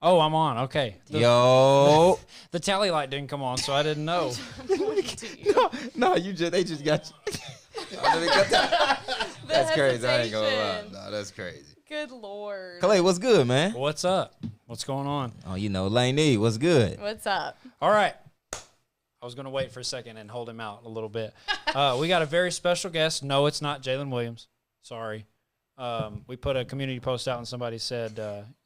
Oh, I'm on. Okay. Yo. The tally light didn't come on, so I didn't know. No, they just got you. Let me cut that. That's crazy. I ain't gonna lie. No, that's crazy. Good Lord. Clay, what's good, man? What's up? What's going on? Oh, Lane E, what's good? What's up? All right. I was going to wait for a second and hold him out a little bit. We got a very special guest. No, it's not Jalen Williams. Sorry. We put a community post out and somebody said,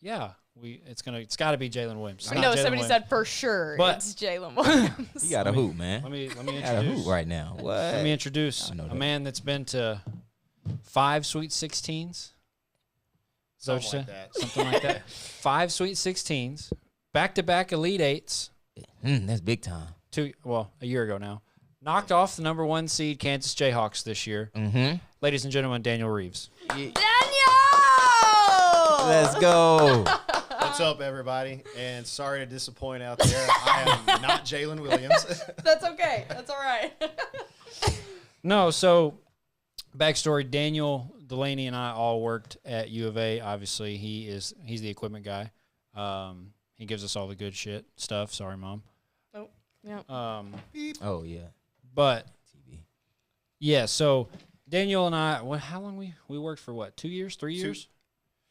it's got to be Jalen Williams. I know somebody said for sure it's Jalen Williams. You got a hoop, man. Let me introduce. Got a hoop right now. What? Let me introduce a man that's been to 5 Sweet 16s. Something like that. 5 Sweet 16s, back-to-back Elite Eights. That's big time. A year ago now. Knocked off the number 1 seed Kansas Jayhawks this year. Mm-hmm. Ladies and gentlemen, Daniel Reeves. Daniel! Let's go. What's up, everybody? And sorry to disappoint out there. I am not Jalen Williams. That's okay. That's all right. No, so backstory, Daniel Delaney and I all worked at U of A. Obviously, he's the equipment guy. He gives us all the good stuff. Sorry, Mom. Oh, yeah. Oh, yeah. But, TV. yeah, so Daniel and I, how long we worked for, what, 2 years, 3 years?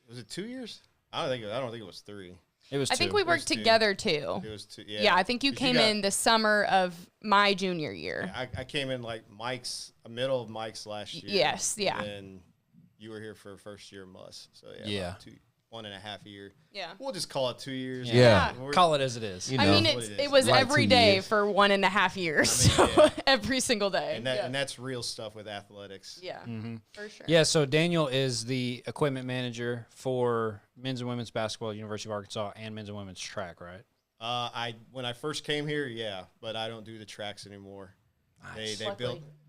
Was it 2 years? I don't think it was 3. It was 2. I think we worked together, too. It was 2, yeah. Yeah, I think you came in the summer of my junior year. Yeah, I came in like middle of Mike's last year. Yes, yeah. And you were here for first year Muss. So, yeah. 1.5 year. Yeah. We'll just call it 2 years. Yeah. Call it as it is. I mean, it was Like every 2 day years. for 1.5 years. I mean, so every single day. And that's real stuff with athletics. Yeah, for sure. Yeah, so Daniel is the equipment manager for men's and women's basketball at University of Arkansas and men's and women's track, right? When I first came here, yeah, but I don't do the tracks anymore. Nice.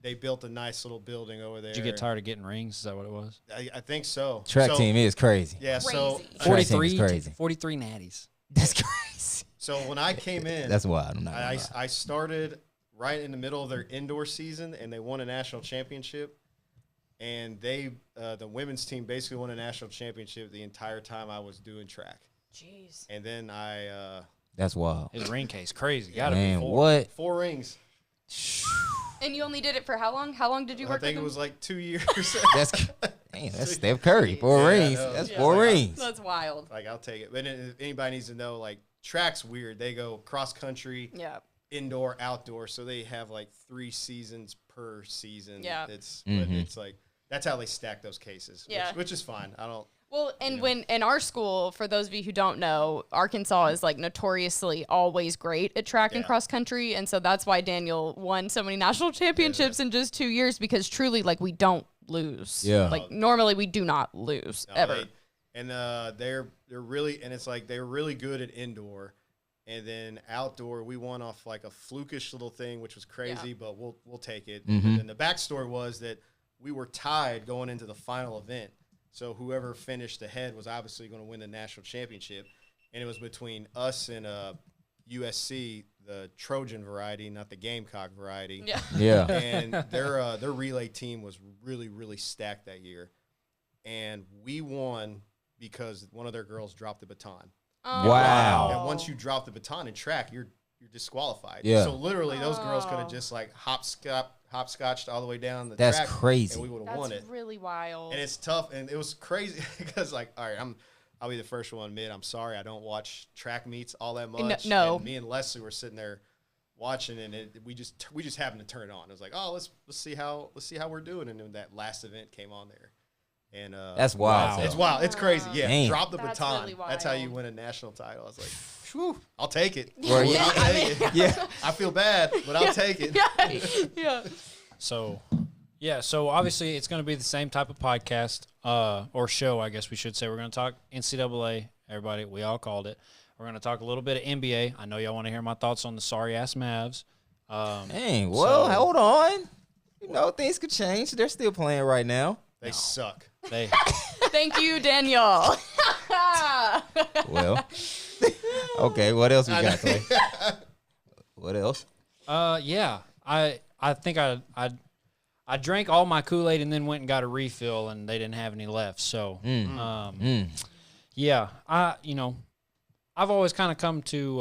They built a nice little building over there. Did you get tired of getting rings? Is that what it was? I think so. Track team is crazy. Yeah, so Track team is crazy. 43 natties. That's crazy. so when I came in, That's wild. I'm not gonna lie. I started right in the middle of their indoor season, and they won a national championship. And the women's team basically won a national championship the entire time I was doing track. Jeez. And then That's wild. His ring case, crazy. Gotta Man, be. what? 4 rings. And you only did it for how long? How long did you work I think with it was like 2 years. That's Steph Curry. 4 rings. no, That's yeah. 4 rings. That's wild. Like, I'll take it. But if anybody needs to know, like, track's weird. They go cross country, Yeah. indoor, outdoor. So they have like 3 seasons per season. Yeah. But it's like, that's how they stack those cases. Yeah. Which is fine. I don't. Well, and when in our school, for those of you who don't know, Arkansas is like notoriously always great at track and cross country, and so that's why Daniel won so many national championships in just 2 years, because truly, like, we don't lose. Yeah. Like, normally we do not lose ever. They're really, and it's like they're really good at indoor, and then outdoor we won off like a flukish little thing, which was crazy, but we'll take it. And the backstory was that we were tied going into the final event. So whoever finished ahead was obviously going to win the national championship, and it was between us and USC, the Trojan variety, not the Gamecock variety. Yeah. Yeah. And their relay team was really, really stacked that year, and we won because one of their girls dropped the baton. Oh. Wow. And once you drop the baton in track, you're disqualified. Yeah. So literally, those girls could have just like hopscotched all the way down the That's track. crazy. And we would have won it. That's really wild. And it's tough, and it was crazy because, like, all right, I'll be the first one to admit I'm sorry I don't watch track meets all that much. No. And me and Leslie were sitting there watching, and we just happened to turn it on. It was like, oh, let's see how we're doing, and then that last event came on there. And That's wild. It's wild. It's crazy. Yeah. Damn. Drop the That's baton. really That's how you wild. win a national title. I was like, whew, I'll take it. Well, yeah. I'll take it. Yeah. I feel bad, but I'll take it. Yeah. So obviously it's going to be the same type of podcast or show, I guess we should say. We're going to talk NCAA. Everybody, we all called it. We're going to talk a little bit of NBA. I know y'all want to hear my thoughts on the sorry-ass Mavs. Dang, well, hold on. Things could change. They're still playing right now. They suck. Thank you, Daniel. Well, okay, what else we got, Clay? What else? Yeah. I think I drank all my Kool-Aid and then went and got a refill, and they didn't have any left. So, yeah, I've always kind of come to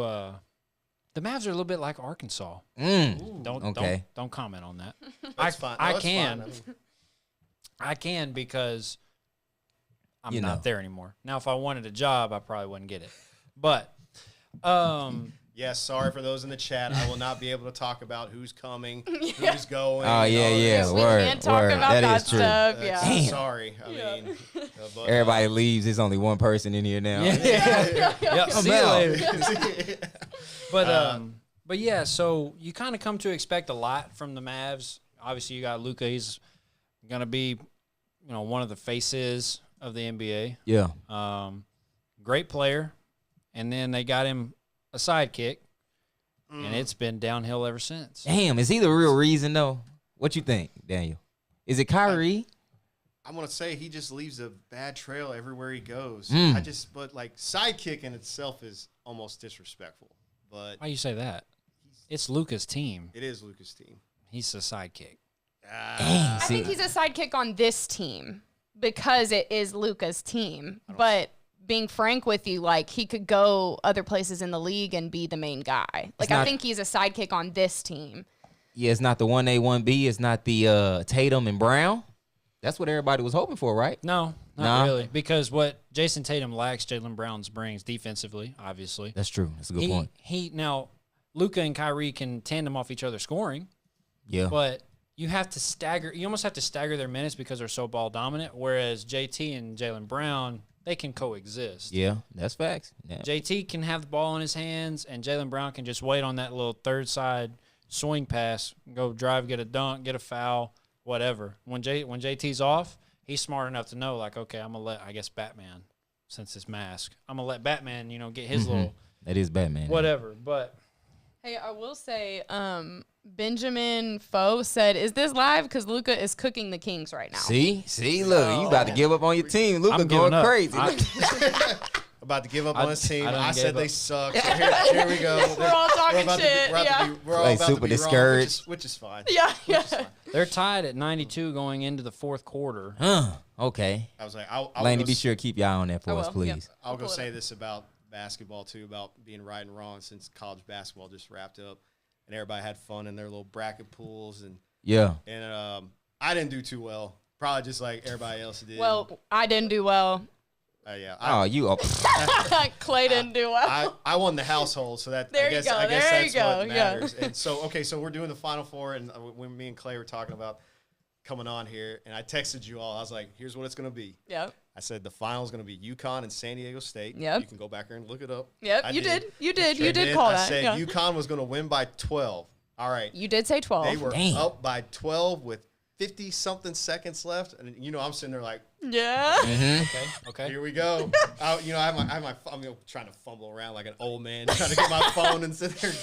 the Mavs are a little bit like Arkansas. Don't comment on that. That's fine. I No, it's can. fine. I can because I'm not there anymore. Now, if I wanted a job, I probably wouldn't get it. But yes, sorry for those in the chat. I will not be able to talk about who's coming, who's going. Oh, yeah. We Word, can't talk word. about that is true. stuff. Yeah. Damn. Sorry. I mean, but, Everybody leaves. There's only one person in here now. Yep, see you out. later. But yeah, so you kind of come to expect a lot from the Mavs. Obviously, you got Luka. He's gonna be, one of the faces of the NBA. Yeah. Great player, and then they got him a sidekick, and it's been downhill ever since. Damn, is he the real reason though? What you think, Daniel? Is it Kyrie? I'm gonna say he just leaves a bad trail everywhere he goes. Mm. But like sidekick in itself is almost disrespectful. But Why you say that? It's Luka's team. it is Luka's team. He's the sidekick. I think he's a sidekick on this team because it is Luka's team. But being frank with you, like, he could go other places in the league and be the main guy. Like, I think he's a sidekick on this team. Yeah, it's not the 1A, 1B. It's not the Tatum and Brown. That's what everybody was hoping for, right? No, not really. Because what Jason Tatum lacks, Jaylen Brown's brings defensively, obviously. That's true. That's a good point. Now, Luka and Kyrie can tandem off each other scoring. Yeah. But you have to stagger. You almost have to stagger their minutes because they're so ball dominant. Whereas JT and Jaylen Brown, they can coexist. Yeah, that's facts. Yeah. JT can have the ball in his hands, and Jaylen Brown can just wait on that little third side swing pass, go drive, get a dunk, get a foul, whatever. When JT's off, he's smart enough to know, like, okay, I'm gonna let, I guess, Batman, since his mask, I'm gonna let Batman, get his little That is Batman. whatever. But Hey, I will say, Benjamin Foe said, "Is this live? Because Luka is cooking the Kings right now." See, look, you about to give up on your team. Luka I'm going giving up. I'm crazy. about to give up on his team. I done I gave said they up. suck. So here we go. We're all talking about to shit. be, we're all Like about super to be discouraged. wrong, which is fine. Yeah. they're tied at 92 going into the fourth quarter. Okay. I was like, I'll Laney, go be sure to keep your eye on that for I us, will, please. yep. I'll go pull it say up. this about basketball too, about being right and wrong, since college basketball just wrapped up and everybody had fun in their little bracket pools and Yeah. I didn't do too well, probably just like everybody else did. Well, I didn't do well. Yeah. You. Clay didn't do well. I won the household, so that There I you guess go, I guess there that's you go, what yeah. matters. And so we're doing the Final Four, and when me and Clay were talking about coming on here, and I texted you all, I was like, "Here's what it's gonna be." Yep. I said the final is gonna be UConn and San Diego State. Yep. You can go back there and look it up. Yep. I You did. You And did then call I that. said Yeah. UConn was gonna win by 12. All right. You did say 12. They were Damn. up by 12 with 50-something seconds left, and I'm sitting there like, Yeah. Okay. here we go. I'm trying to fumble around like an old man, trying to get my phone and sit there,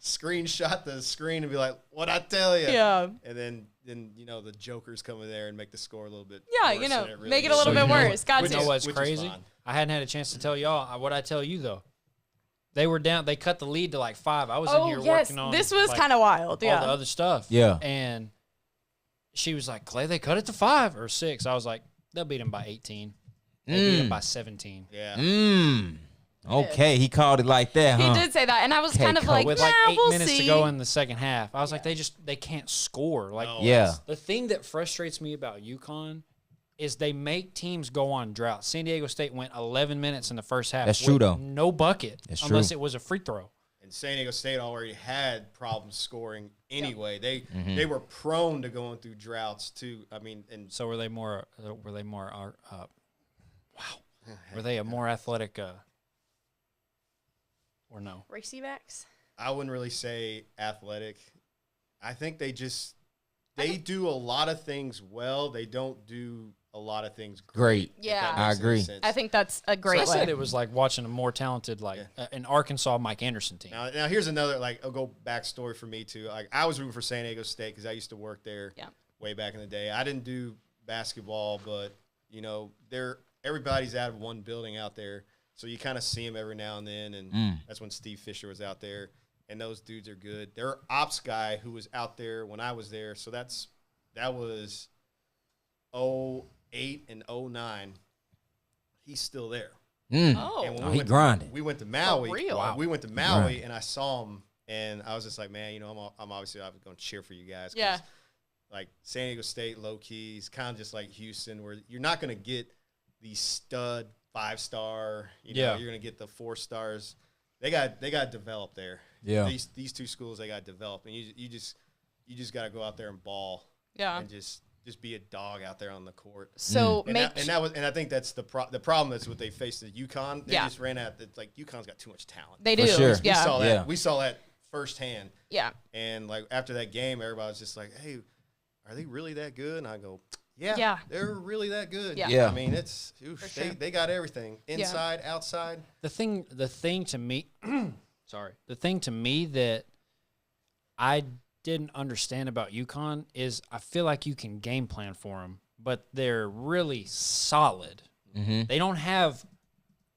screenshot the screen and be like, "What I tell you?" Yeah. And then the jokers come in there and make the score a little bit. Yeah, worse than it really make it a is. little bit worse. Got You to. know what's Which is crazy? fine. I hadn't had a chance to tell y'all. What I tell you though, they were down. They cut the lead to like 5. I was in here working on. This was like, kind of wild. all the Yeah. other stuff. Yeah. And she was like, "Clay, they cut it to 5 or 6." I was like, "They'll beat them by 18. They beat them by 17." Yeah. Okay, he called it like that, He huh? did say that, and I was Okay, kind of cool. like, With like 8 we'll minutes see. to go in the second half, I was like, they can't score. Like, No. Yeah. the thing that frustrates me about UConn is they make teams go on drought. San Diego State went 11 minutes in the first half. That's true, with though. No bucket That's unless true. it was a free throw. And San Diego State already had problems scoring anyway. They were prone to going through droughts too. I mean, and So were they more? Were they a more athletic? Or no? Racy backs. I wouldn't really say athletic. I think they do a lot of things well. They don't do a lot of things Great. if Yeah. that I makes any agree. sense. I think that's a great I way. said it was like watching a more talented, like an Arkansas Mike Anderson team. Now here's another I'll go backstory for me too. Like I was rooting for San Diego State because I used to work there way back in the day. I didn't do basketball, but everybody's out of one building out there, so you kind of see them every now and then. And that's when Steve Fisher was out there, and those dudes are good. Their ops guy who was out there when I was there, so that was 2008 and 2009. He's still there. Oh. And when he grinded. We went to Maui. For real? Wow. We went to Maui, and I saw him, and I was just like, man, I'm obviously going to cheer for you guys. Yeah. Like San Diego State, low key, is kind of just like Houston, where you're not going to get the stud 5-star. You're going to get the 4 stars. They got developed there. Yeah. These 2 schools, they got developed, and you just got to go out there and ball. Yeah. And just be a dog out there on the court. So and I think that's the problem. That's what they faced at UConn. They just ran out. Like UConn's got too much talent. They do. sure. Yeah. We saw that. We saw that firsthand. Yeah. And like after that game, everybody was just like, "Hey, are they really that good?" And I go, "Yeah, Yeah. they're really that good." Yeah. I mean, it's sure. they got everything inside, outside. The thing to me, sorry, the thing to me that I didn't understand about UConn is I feel like you can game plan for them, but they're really solid. Mm-hmm. They don't have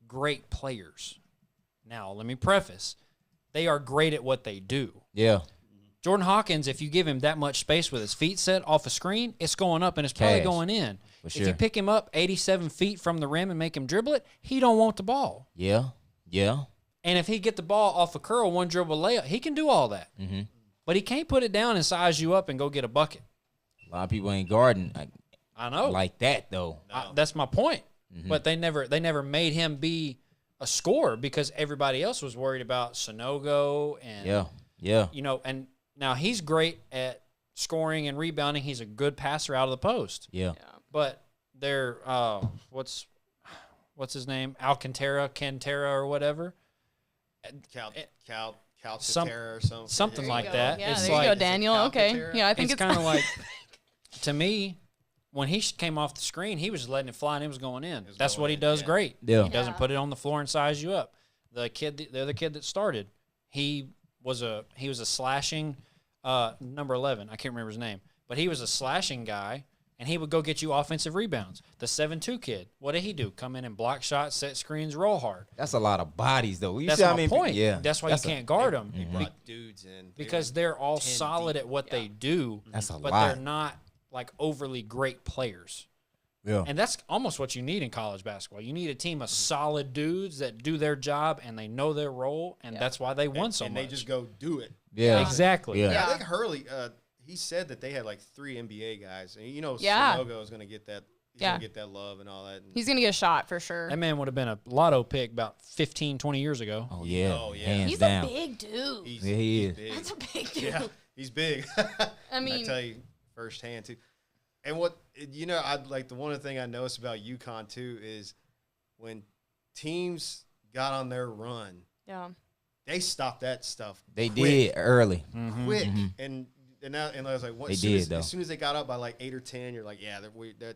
great players. Now, let me preface, they are great at what they do. Yeah. Jordan Hawkins, if you give him that much space with his feet set off a screen, it's going up and it's probably Cash. going in. For If sure. you pick him up 87 feet from the rim and make him dribble it, he don't want the ball. Yeah. Yeah. And if he get the ball off a curl, one dribble layup, he can do all that. Mm-hmm. But he can't put it down and size you up and go get a bucket. A lot of people ain't guarding I know. like that though. That's my point. Mm-hmm. But they never made him be a scorer because everybody else was worried about Sonogo and Yeah. and now he's great at scoring and rebounding. He's a good passer out of the post. Yeah. But they're what's his name? Cantera or whatever. Calcaterra or something. Something like go. that. Yeah, It's there like you go, Daniel. Okay. Calcaterra? Yeah, I think it's it's kind of like, to me, when he came off the screen, he was just letting it fly and it was going in. That's what he does great. Yeah. He doesn't put it on the floor and size you up. The other kid that started, he was a slashing number 11. I can't remember his name, but he was a slashing guy, and he would go get you offensive rebounds. The 7'2" kid, what did he do? Come in and block shots, set screens, roll hard. That's a lot of bodies though. You That's see how my many point. Yeah. That's why you can't guard them. They brought dudes in Because they're all 10 solid deep. at what they do, That's a but lot. they're not like overly great players. Yeah. And that's almost what you need in college basketball. You need a team of solid dudes that do their job and they know their role, and that's why they won so and much. they just go do it. Yeah. Exactly. Yeah. I think Hurley, he said that they had like 3 NBA guys, and Yeah. Sonogo is going to get that. He's Yeah. going to get that love and all that. And He's going to get a shot for sure. That man would have been a lotto pick about 15, 20 years ago. Oh yeah. Oh, yeah. Hands He's down. a big dude. he's, Yeah, he he's is. big. That's a big dude. Yeah, he's big. I mean, I tell you firsthand too. And what I like the one thing I noticed about UConn too is when teams got on their run, yeah. they stopped that stuff. They quick, did early. quick, and I was like, what? They as soon did, as, though. as soon as they got up by like 8 or 10, you're like, yeah,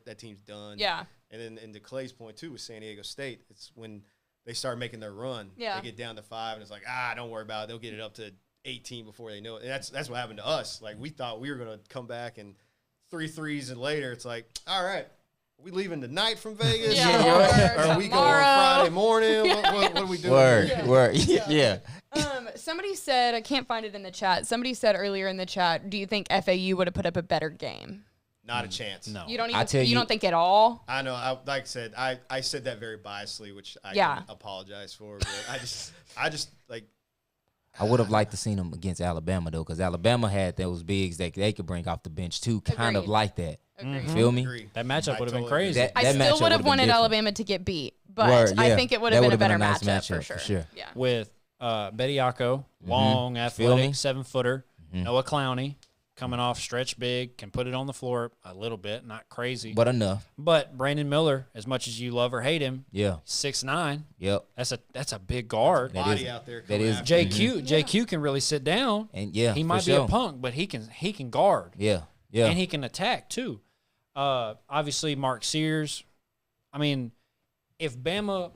that team's done. Yeah. And then and to Clay's point too with San Diego State, it's when they start making their run. Yeah. They get down to 5, and it's like, don't worry about it. They'll get it up to 18 before they know it. And that's what happened to us. Like we thought we were gonna come back and 3 threes, and later it's like, all right, are we leaving tonight from Vegas? Yeah. Or are we going Tomorrow. Friday morning? What are we doing? Word. Yeah. Somebody said, I can't find it in the chat. Somebody said earlier in the chat, do you think FAU would have put up a better game? Not a chance. No. You don't I tell even, you you- don't think at all? I know. Like I said, I said that very biasly, which I Yeah. can apologize for. But I just like. I would have liked to seen them against Alabama though, because Alabama had those bigs that they could bring off the bench too, kind of Agreed. like that. Agreed. You feel me? Agree. That matchup I would have been totally crazy. agree. I That still matchup would would've have been wanted different. Alabama to get beat, but Word, I yeah. think it would That have been a would've been better a nice matchup, for matchup, sure. for sure. Yeah. With Bediako, long, Feel athletic, me? 7-footer. Noah Clowney coming off stretch big, can put it on the floor a little bit, not crazy. But enough. But Brandon Miller, as much as you love or hate him, Yeah. 6'9", Yep. that's a big guard. That Body is- out there. that coming is- after you. JQ can really sit down. And yeah, He for might be sure. a punk, but he can guard. Yeah. And he can attack too. Obviously Mark Sears. I mean, if Bama,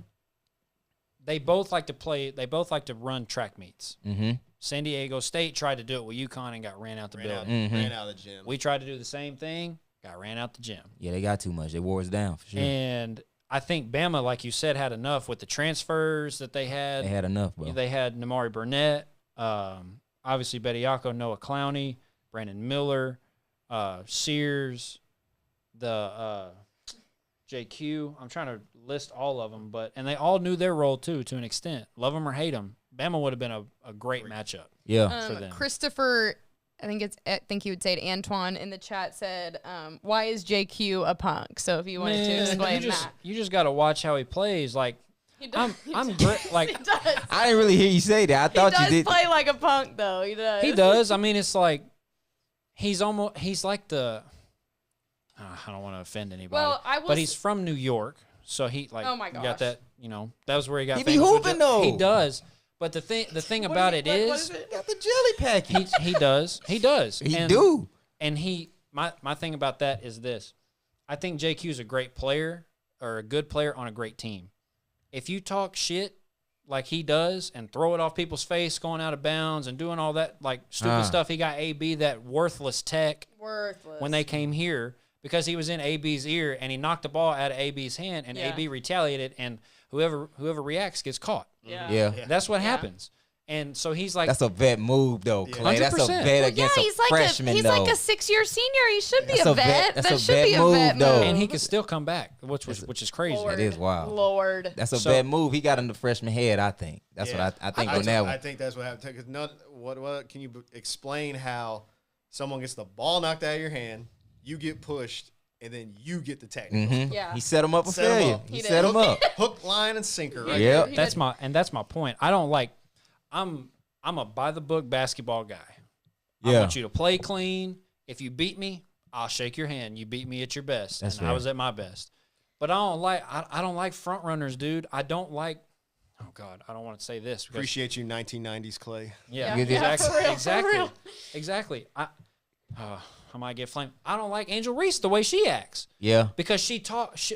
they both like to run track meets. Mm-hmm. San Diego State tried to do it with UConn and got ran out the building. Ran out of the gym. We tried to do the same thing, got ran out the gym. Yeah, they got too much. They wore us down for sure. And I think Bama, like you said, had enough with the transfers that they had. They had enough, bro. They had Namari Burnett, obviously Bediako, Noah Clowney, Brandon Miller, Sears, JQ. I'm trying to list all of them, and they all knew their role too, to an extent. Love them or hate them, Bama would have been a great matchup. Yeah. For them. Christopher, I think he would say to Antoine in the chat said, "Why is JQ a punk?" So if you wanted to explain that, you just got to watch how he plays. Like I'm great. Like he does. I didn't really hear you say that. I thought He you does did. play like a punk though. He does. he does. I mean, it's like he's like the. I don't want to offend anybody. Well, but he's from New York, so he like Oh my got gosh. that. That was where he got. He be famous with hooping, though. He does. But the thing about it is, Got the jelly package. he does. He does. He and, do. And my thing about that is this. I think JQ is a great player or a good player on a great team. If you talk shit like he does and throw it off people's face, going out of bounds and doing all that like stupid stuff, he got AB that worthless tech when they came here because he was in AB's ear and he knocked the ball out of AB's hand and AB retaliated and whoever reacts gets caught. Yeah. That's what happens. And so he's like, That's a vet move, though, Clay. That's a 100%. vet against he's a freshman, he's though. like a 6-year senior. He should be That's a a vet. vet. That's That a should vet be a move, vet though. move. and he can still come back, which is crazy. Lord. That is wild. Lord. That's a So- vet move. He got in the freshman head, I think. That's what I think on that one. I think that's what happened. 'Cause what can you explain how someone gets the ball knocked out of your hand, you get pushed, and then you get the technical? Mhm. Yeah. He set him up for Set him failure. up. He He set did. him up. Hook, line, and sinker. Right? Yeah. He That's did. that's my point. I don't like. I'm a by the book basketball guy. I Yeah. want you to play clean. If you beat me, I'll shake your hand. You beat me at your best, That's and I fair. was at my best. But I don't like front runners, dude. I don't like. Oh God, I don't want to say this. Because, Appreciate you, 1990s Clay. yeah, You did. exactly, for real, for exactly, real. exactly. I might get flamed. I don't like Angel Reese the way she acts. Yeah. Because she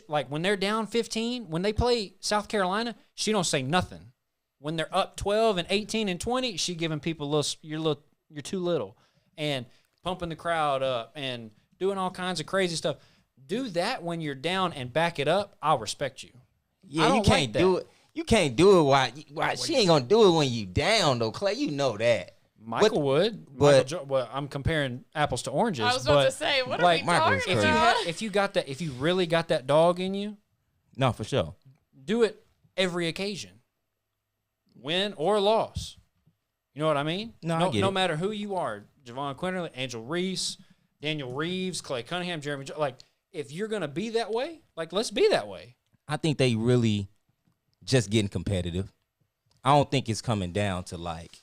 like when they're down 15, when they play South Carolina, she don't say nothing. When they're up 12 and 18 and 20, she giving people you're too little, and pumping the crowd up and doing all kinds of crazy stuff. Do that when you're down and back it up. I'll respect you. I Yeah, you don't can't like that. do it. You can't do it why she ain't gonna do it when you down though, Clay. You know that. Michael would, well, I'm comparing apples to oranges. I was about to say, what are like, we Michael's talking crazy. about? if you really got that dog in you, No, for sure. do it every occasion, win or loss. You know what I mean? No, I get no it. matter who you are, Javon Quinterly, Angel Reese, Daniel Reeves, Clay Cunningham, Jeremy. Like, if you're gonna be that way, like let's be that way. I think they really just getting competitive. I don't think it's coming down to like,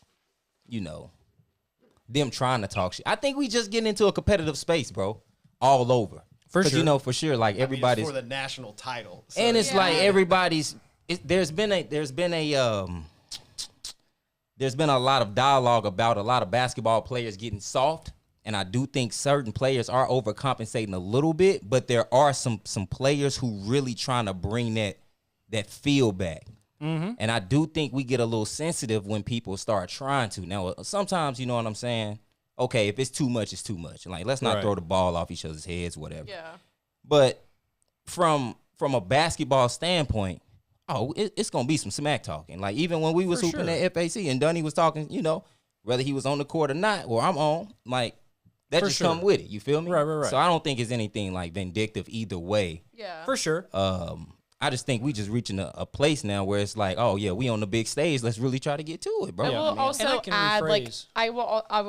them trying to talk shit. I think we just getting into a competitive space, bro, all over. For 'Cause, sure. for sure, like I mean, it's everybody's, for the national title. So and it's Yeah. like everybody's. There's been a lot of dialogue about a lot of basketball players getting soft, and I do think certain players are overcompensating a little bit, but there are some players who really trying to bring that feel back. Mm-hmm. And I do think we get a little sensitive when people start trying to. Now, sometimes, you know what I'm saying? Okay, if it's too much, it's too much. Like, let's not Right. throw the ball off each other's heads, whatever. Yeah. But from a basketball standpoint, it's gonna be some smack talking. Like even when we was For hooping sure. at FAC and Dunny was talking, whether he was on the court or not, or I'm on, like that For just sure. come with it. You feel me? Right. So I don't think it's anything like vindictive either way. Yeah. For sure. I just think we just reaching a place now where it's like, oh yeah, we on the big stage. Let's really try to get to it, bro. I Yeah. will And I also can add, rephrase. I will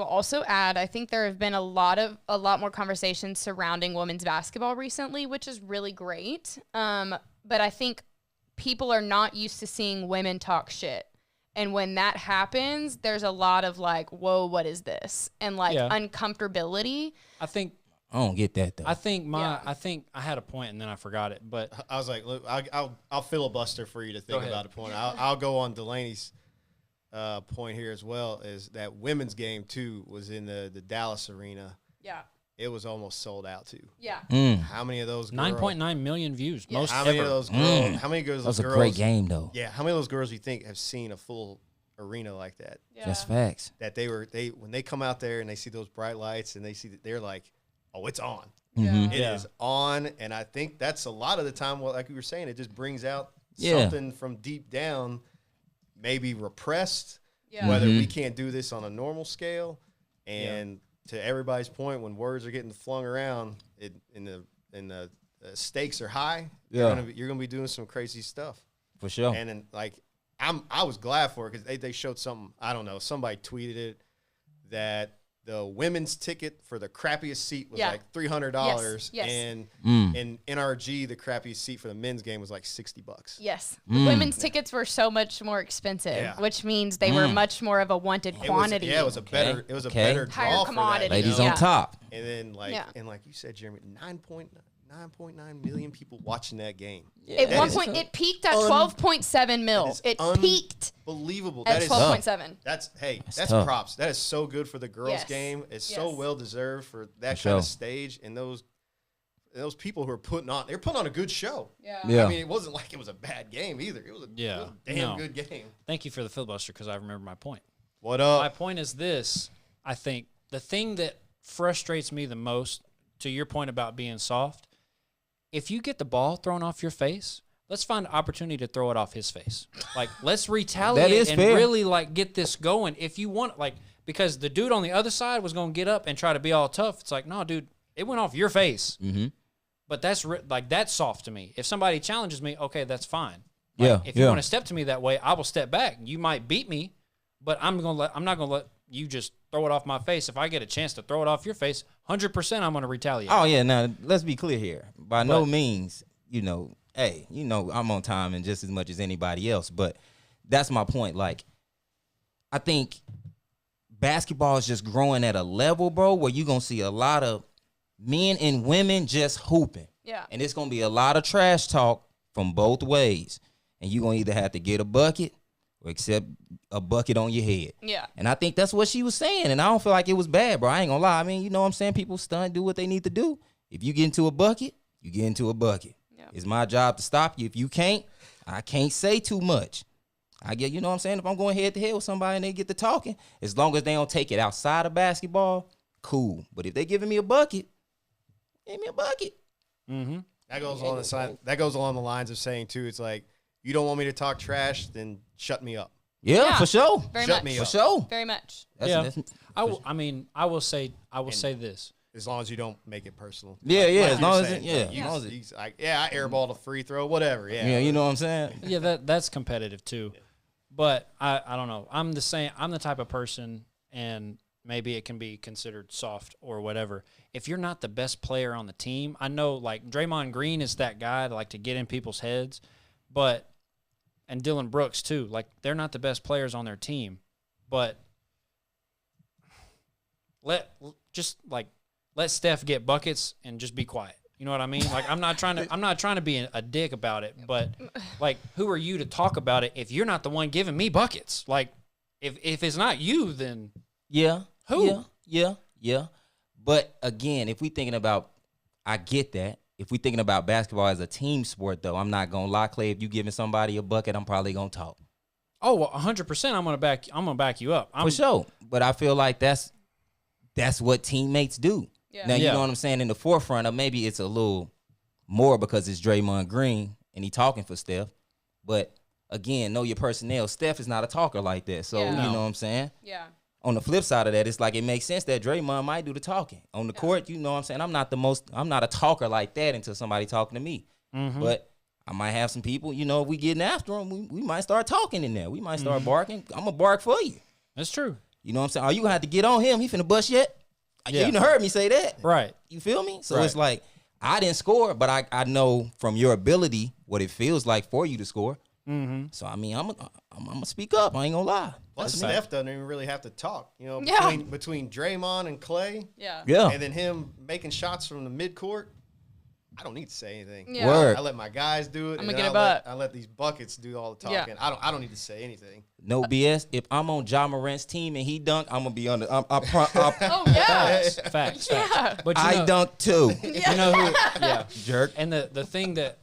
also add, I think there have been a lot more conversations surrounding women's basketball recently, which is really great. But I think people are not used to seeing women talk shit. And when that happens, there's a lot of like, whoa, what is this? And like Yeah. uncomfortability. I think I don't get that though. I think Yeah. I had a point and then I forgot it. But I was like, look, I'll filibuster for you to think ahead. about a point. I'll go on Delaney's point here as well. Is that women's game too was in the Dallas arena. Yeah. It was almost sold out too. Yeah. How many of those? 9.9 million views, Yeah. most How many ever. of those girls? How many of those that was a girls? great game though. Yeah. How many of those girls you think have seen a full arena like that? Yeah. That's facts. That when they come out there and they see those bright lights and they see that they're like, oh, it's on. Mhm. It is Yeah. on, and I think that's a lot of the time. Well, like we were saying, it just brings out Yeah. something from deep down, maybe repressed. Yeah. Whether we Mhm. can't do this on a normal scale, and to everybody's point, when words are getting flung around in the the stakes are high. Yeah. You're gonna be doing some crazy stuff For sure. And then like I was glad for it because they showed something. I don't know. Somebody tweeted it that the women's ticket for the crappiest seat was like $300, Yes. and in NRG the crappiest seat for the men's game was like $60. Yes. The women's tickets were so much more expensive, which means they were much more of a wanted quantity. It was a better Higher draw commodity. for that. Ladies Yeah. on top. And then like you said, Jeremy, 9.9 million people watching that game. At one point, it peaked at 12.7 mil. It peaked Unbelievable. at 12.7. That's tough. props. That is so good for the girls' Yes. game. It's so Yes. well deserved for that For kind of sure. stage and those people who are putting on a good show. Yeah. I mean, it wasn't like it was a bad game either. It was a damn good game. Thank you for the filibuster because I remember my point. What My up? point is this. I think the thing that frustrates me the most, to your point about being soft, if you get the ball thrown off your face, let's find an opportunity to throw it off his face. Like, let's retaliate is and fair. really, like, get this going. If you want, like, because the dude on the other side was going to get up and try to be all tough. It's like, no, dude, it went off your face. Mm-hmm. But that's, that's soft to me. If somebody challenges me, okay, that's fine. Yeah. If you want to step to me that way, I will step back. You might beat me, but I'm not going to let you just throw it off my face. If I get a chance to throw it off your face, 100% I'm going to retaliate. Oh yeah, now let's be clear here. By no means, hey, I'm on time and just as much as anybody else. But that's my point. Like, I think basketball is just growing at a level, bro, where you're gonna see a lot of men and women just hooping. Yeah. And it's gonna be a lot of trash talk from both ways. And you're gonna either have to get a bucket or accept a bucket on your head. Yeah. And I think that's what she was saying. And I don't feel like it was bad, bro. I ain't gonna lie. I mean, you know what I'm saying? People stunt, do what they need to do. If you get into a bucket, you get into a bucket. Yeah. It's my job to stop you. If you can't, I can't say too much. I get, you know what I'm saying? If I'm going head to head with somebody and they get to talking, as long as they don't take it outside of basketball, cool. But if they giving me a bucket, give me a bucket. Mm-hmm. That goes along the side. That goes along the lines of saying too. It's like, you don't want me to talk trash, then shut me up. Yeah, for sure. Very Shut much. me For up. sure. Very much. That's- I will say this. As long as you don't make it personal. Yeah, yeah, as you're long as saying, it- yeah, like, as long as it- he's like, I airballed a free throw, whatever. Yeah. yeah, you know what I'm saying? Yeah, that's competitive too. But I don't know. I'm the type of person, and maybe it can be considered soft or whatever. If you're not the best player on the team, I know like Draymond Green is that guy to like to get in people's heads, and Dylan Brooks too. Like they're not the best players on their team, but let Steph get buckets and just be quiet. You know what I mean? Like I'm not trying to be a dick about it, but like who are you to talk about it if you're not the one giving me buckets? Like if it's not you, then Yeah. Who? Yeah. But again, if we thinking about, I get that. If we thinking about basketball as a team sport, though, I'm not gonna lie, Clay. If you giving somebody a bucket, I'm probably gonna talk. oh, 100%, I'm gonna back you up. For sure. But I feel like that's what teammates do. Yeah. Now you Yeah. know what I'm saying. In the forefront of maybe it's a little more because it's Draymond Green and he talking for Steph. But again, know your personnel. Steph is not a talker like that. So Yeah. you No. know what I'm saying. Yeah. On the flip side of that, it's like it makes sense that Draymond might do the talking. On the court, you know what I'm saying? I'm not a talker like that until somebody talking to me. Mm-hmm. But I might have some people, if we getting after them, we might start talking in there. We might start barking. I'm going to bark for you. That's true. You know what I'm saying? Are you going to have to get on him? He finna bust yet? Yeah. You done heard me say that. Right. You feel me? So Right. it's like, I didn't score, but I know from your ability what it feels like for you to score. Mm-hmm. So, I mean, I'm going to speak up. I ain't going to lie. Plus, That's a Steph doesn't even really have to talk. Yeah. Between Draymond and Clay, Yeah. Yeah. and then him making shots from the midcourt, I don't need to say anything. Yeah. Word. I let my guys do it. I'ma and get then a butt. I let these buckets do all the Yeah. talking. I don't need to say anything. No BS. If I'm on Ja Morant's team and he dunk, I'm gonna be on the. Oh yeah. Facts. Yeah. But I dunk too. you know who? Yeah. Jerk. And the thing that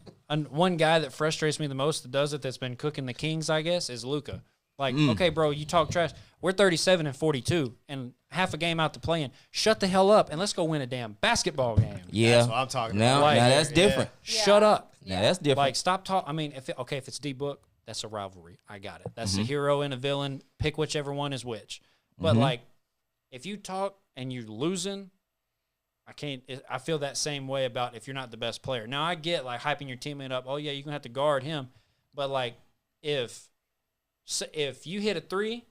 one guy that frustrates me the most that does it, that's been cooking the Kings, I guess, is Luka. Like, okay, bro, you talk trash. We're 37-42 and half a game out to playing. Shut the hell up and let's go win a damn basketball game. Yeah. That's what I'm talking now, about. Like, now that's different. Yeah. Shut up. Now that's different. Like, stop talking. I mean, if it's D-Book, that's a rivalry. I got it. That's a hero and a villain. Pick whichever one is which. But, like, if you talk and you're losing, I feel that same way about if you're not the best player. Now I get like hyping your teammate up. Oh yeah, you're gonna have to guard him, but like if you hit a three,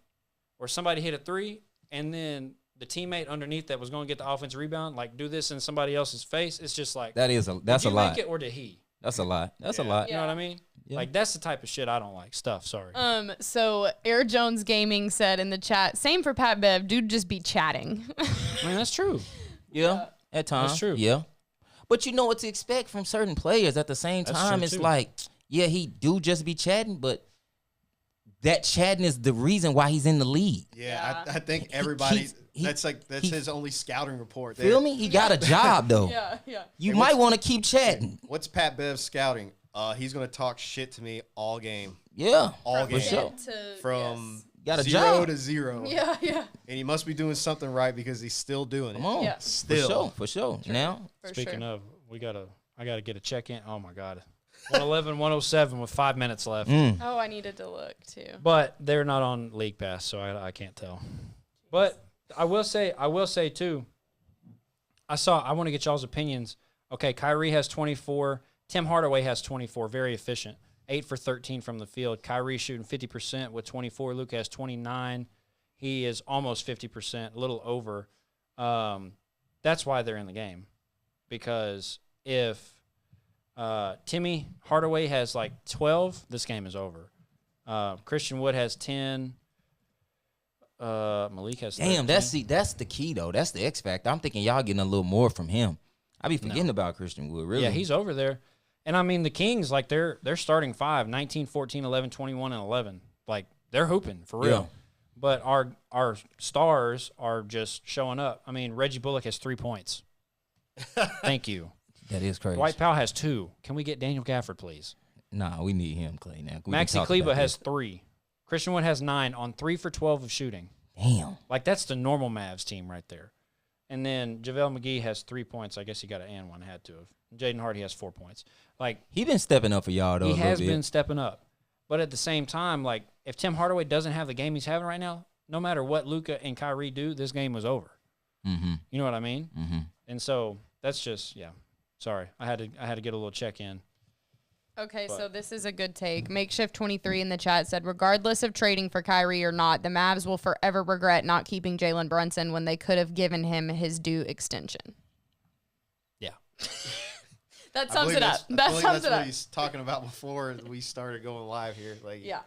or somebody hit a three, and then the teammate underneath that was going to get the offensive rebound, like do this in somebody else's face, it's just like that's a did you lot. Make it or did he? That's a lot. That's a lot. You know what I mean? Yeah. Like that's the type of shit I don't like. Sorry. So Air Jones Gaming said in the chat, same for Pat Bev, dude just be chatting. I mean, that's true. Yeah, at times. That's true. Yeah. But you know what to expect from certain players at the same That's time. true, It's too. like, yeah, he do just be chatting, but that chatting is the reason why he's in the league. Yeah, I think everybody. That's his only scouting report. There. Feel me? He got a job though. Yeah. You might want to keep chatting. What's Pat Bev scouting? He's gonna talk shit to me all game. Yeah, All game. sure. From Got a 0 job. to 0. Yeah. And he must be doing something right because he's still doing it. Come on. Yeah. Still. For sure. Now, For Speaking sure. of, I gotta get a check in. Oh my god, 111, 107 with 5 minutes left. Oh, I needed to look too. But they're not on League Pass, so I can't tell. But I will say too. I want to get y'all's opinions. Okay, Kyrie has 24. Tim Hardaway has 24. Very efficient. 8 for 13 from the field. Kyrie shooting 50% with 24. Luke has 29. He is almost 50%, a little over. That's why they're in the game. Because if Timmy Hardaway has like 12, this game is over. Christian Wood has 10. Malik has 13. damn, that's the key though. That's the X factor. I'm thinking y'all getting a little more from him. I be forgetting about Christian Wood. Really? Yeah, he's over there. And I mean, the Kings, like they're starting 5, 19, 14, 11, 21, and 11. Like they're hooping for real. Yeah. But our stars are just showing up. I mean, Reggie Bullock has 3 points. Thank you. That is crazy. Dwight Powell has 2. Can we get Daniel Gafford, please? Nah, we need him, Clay. Now Maxi Kleba has 3. Christian Wood has 9 on 3 for 12 of shooting. Damn. Like that's the normal Mavs team right there. And then JaVale McGee has 3 points. I guess he got an and one, had to have. Jaden Hardy has 4 points. Like He been stepping up for y'all though. he a little has bit. been stepping up. But at the same time, like if Tim Hardaway doesn't have the game he's having right now, no matter what Luka and Kyrie do, this game was over. Mm-hmm. You know what I mean? Mm-hmm. And so that's just Sorry, I had to get a little check in. Okay, But- so this is a good take. Makeshift 23 in the chat said, regardless of trading for Kyrie or not, the Mavs will forever regret not keeping Jalen Brunson when they could have given him his due extension. Yeah. That I sums believe it up. that's- I That believe sums that's it what up. he's talking about before we started going live here. Like, Yeah.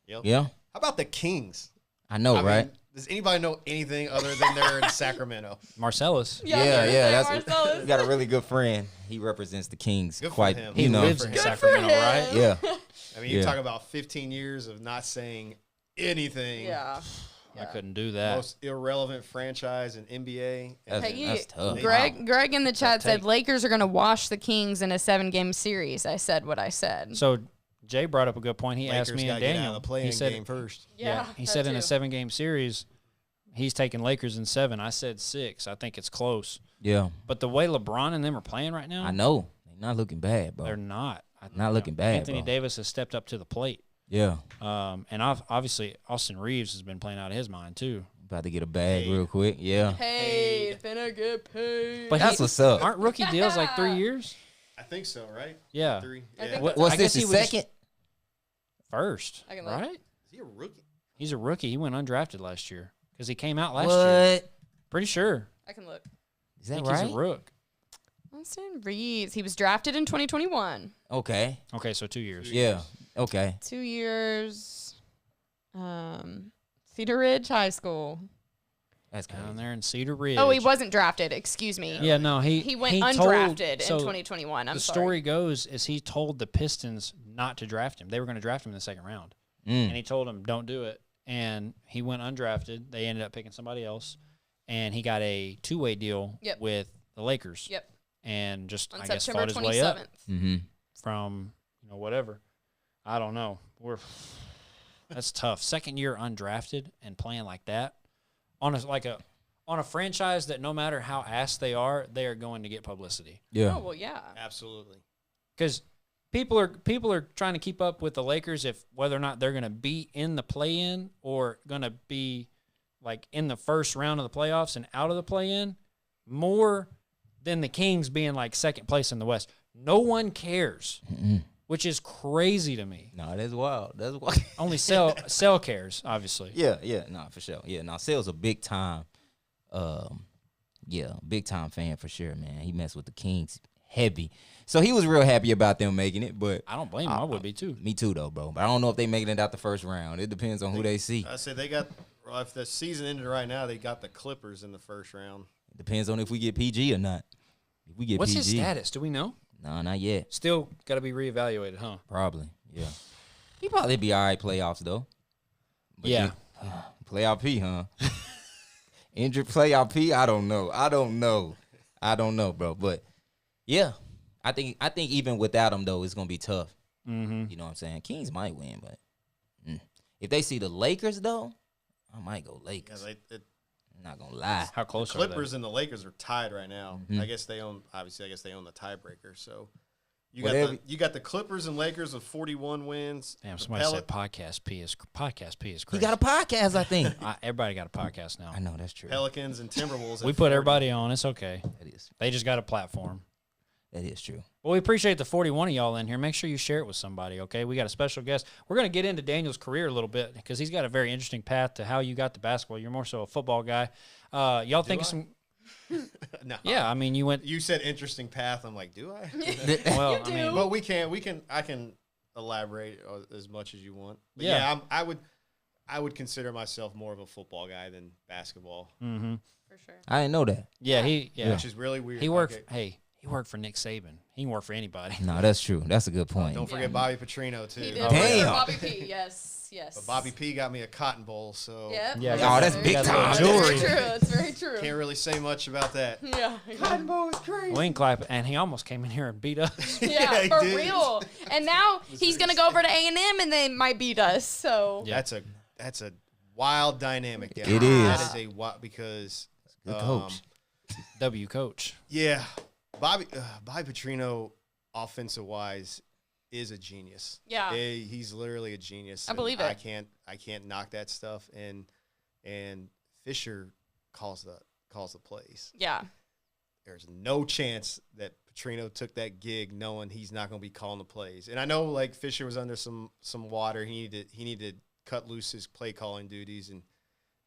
Yep. Yeah, How about the Kings? I know, I right? mean, does anybody know anything other than they're in Sacramento? Marcellus. That's Marcellus. we got a really good friend. He represents the Kings Good for quite. him. He You know, lives in Good for Sacramento, him. right? yeah. I mean, you Yeah. talk about 15 years of not saying anything. Yeah. I couldn't do that. Most irrelevant franchise in NBA. That's, Hey, that's tough. Greg in the chat said take. Lakers are going to wash the Kings in a 7-game series. I said what I said. So Jay brought up a good point. He asked Lakers me got and to get Daniel. out of the playing he said, game first. He said in a 7-game series, he's taking Lakers in 7. I said 6. I think it's close. Yeah, But the way LeBron and them are playing right now, I know. They're not looking bad, bro. they're not. Not looking bad, Anthony bro. Davis has stepped up to the plate. Yeah, And obviously Austin Reeves has been playing out of his mind too. about to get a bag Hey. real quick. Yeah, Hey, finna get paid. But that's what's up. Aren't rookie deals like 3 years? I think so, right? Yeah. 3. I Yeah. think What, what's I guess this? he His was- second? First, I can look. right? Is he a rookie? He's a rookie. He went undrafted last year because he came out last year. What? Pretty sure. I can look. Is I that think right? he's a rook. Austin Reeves. He was drafted in 2021. Okay. Okay, so 2 years. Yeah. Okay. 2 years. Cedar Ridge High School. That's crazy. Down there in Cedar Ridge. Oh, he wasn't drafted. Excuse me. Yeah, no, He went told- undrafted so in 2021. I'm the sorry. story goes is he told the Pistons not to draft him. They were going to draft him in the second round. And he told them, don't do it. And he went undrafted. They ended up picking somebody else. And he got a 2-way deal Yep. with the Lakers. Yep. And just, On I guess, September fought his way up 27th. Mm-hmm. from, whatever. I don't know. That's tough. Second year undrafted and playing like that on a franchise that no matter how ass they are going to get publicity. Yeah. Oh, well, yeah. Absolutely. Because people are trying to keep up with the Lakers if whether or not they're going to be in the play-in or going to be like in the first round of the playoffs and out of the play-in more than the Kings being like second place in the West. No one cares, which is crazy to me. No, that's wild. That's wild. Only Sell cares, obviously. Yeah, no, for sure. Yeah, no, Sale's a big time, big time fan for sure, man. He messed with the Kings heavy. So he was real happy about them making it, but I don't blame him. I would be too. me too, though, bro. But I don't know if they making it out the first round. It depends on who they see. I said they got. Well, if the season ended right now, they got the Clippers in the first round. It depends on if we get PG or not. If we get What's PG, his status? Do we know? No, not yet. Still got to be reevaluated, huh? Probably, yeah. He probably be all right playoffs though. But Yeah. Playoff P, huh? Injured playoff P? I don't know, bro. But yeah, I think even without him though, it's gonna be tough. Mm-hmm. You know what I'm saying? Kings might win, but if they see the Lakers though, I might go Lakers. Yeah, I'm not gonna lie. How close Clippers and the Lakers are tied right now. I guess they own the tiebreaker. So you got the Clippers and Lakers with 41 wins. Damn, somebody said podcast P is He crazy. got a podcast, I think. Everybody got a podcast now. I know that's true. Pelicans and Timberwolves. We at put 40. everybody on. It's okay. That is They just got a platform. true. Well, we appreciate the 41 of y'all in here. Make sure you share it with somebody, okay? We got a special guest. We're going to get into Daniel's career a little bit because he's got a very interesting path to how you got to basketball. You're more so a football guy. Y'all think of some... No. Yeah, I mean, you went... You said interesting path. I'm like, do I? Well, You I mean... do. But I can elaborate as much as you want. But Yeah. I would consider myself more of a football guy than basketball, Mm-hmm. For sure. I didn't know that. Yeah, which is really weird. He worked... Okay. Hey, he worked for Nick Saban. He can work for anybody. No, that's true. That's a good point. Don't forget Bobby Petrino too. He did. Damn. Bobby P. Yes. But Bobby P got me a Cotton Bowl, so Yep. Yeah, Oh, that's very big true. time. That's Jewelry. very true. That's very true. can't really say much about that. Yeah. Cotton Bowl is crazy. Wayne Clapp, and he almost came in here and beat us. Yeah, he for did. real. And now he's gonna go over to A&M and they might beat us. So Yeah. That's a wild dynamic. Down It there. is. That is a wild because Good coach. W coach. Yeah, Bobby Petrino, offensive wise, is a genius. Yeah. He's literally a genius. I believe and it. I can't knock that stuff. And Fisher calls the plays. yeah, There's no chance that Petrino took that gig knowing he's not going to be calling the plays. And I know like Fisher was under some water. He needed to cut loose his play calling duties and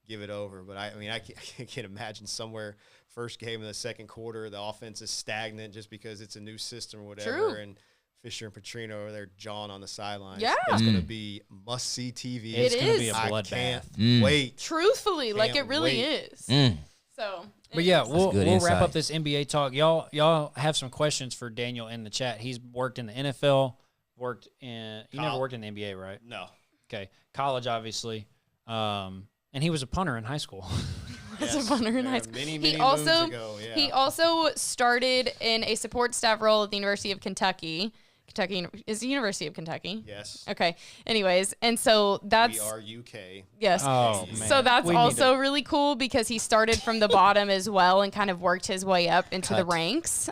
give it over. But I can't imagine somewhere first game of the second quarter the offense is stagnant just because it's a new system or whatever. True. And Fisher and Petrino are there jawing on the sidelines. Yeah. It's going to be must see TV. It's It going to be a is. I bloodbath. can't wait. truthfully, like it Can't really wait. is. Mm. So, But yeah, anyways. we'll good wrap insight. up this NBA talk. Y'all have some questions for Daniel in the chat. He's worked in the NFL, you never worked in the NBA, right? No. Okay. College, obviously. And he was a punter in high school. As a Yes. punter in Yeah, high school. many He moons also ago, yeah. he also started in a support staff role at the University of Kentucky. Kentucky is the University of Kentucky. Yes. Okay. Anyways, and so that's We are UK. yes. Oh, man. So that's We need also really cool because he started from the bottom as well and kind of worked his way up into the Cut. ranks.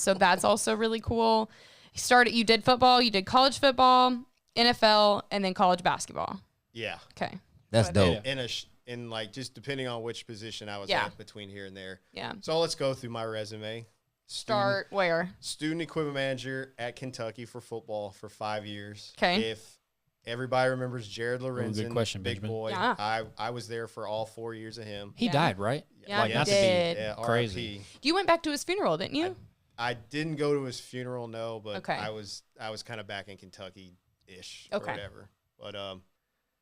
So that's also really cool. You did football, you did college football, NFL, and then college basketball. Yeah. Okay. That's But- dope. In like just depending on which position I was Yeah. at between here and there. Yeah. So let's go through my resume. Start where? Student equipment manager at Kentucky for football for 5 years. 'Kay. If everybody remembers Jared Lorenzen, question, big Benjamin. boy, Yeah. I was there for all 4 years of him. He Yeah. died, right? Yeah, Like, he not to did. be Yeah, crazy. RIP. You went back to his funeral, didn't you? I didn't go to his funeral, no, but Okay. I was kind of back in Kentucky-ish Okay. or whatever. But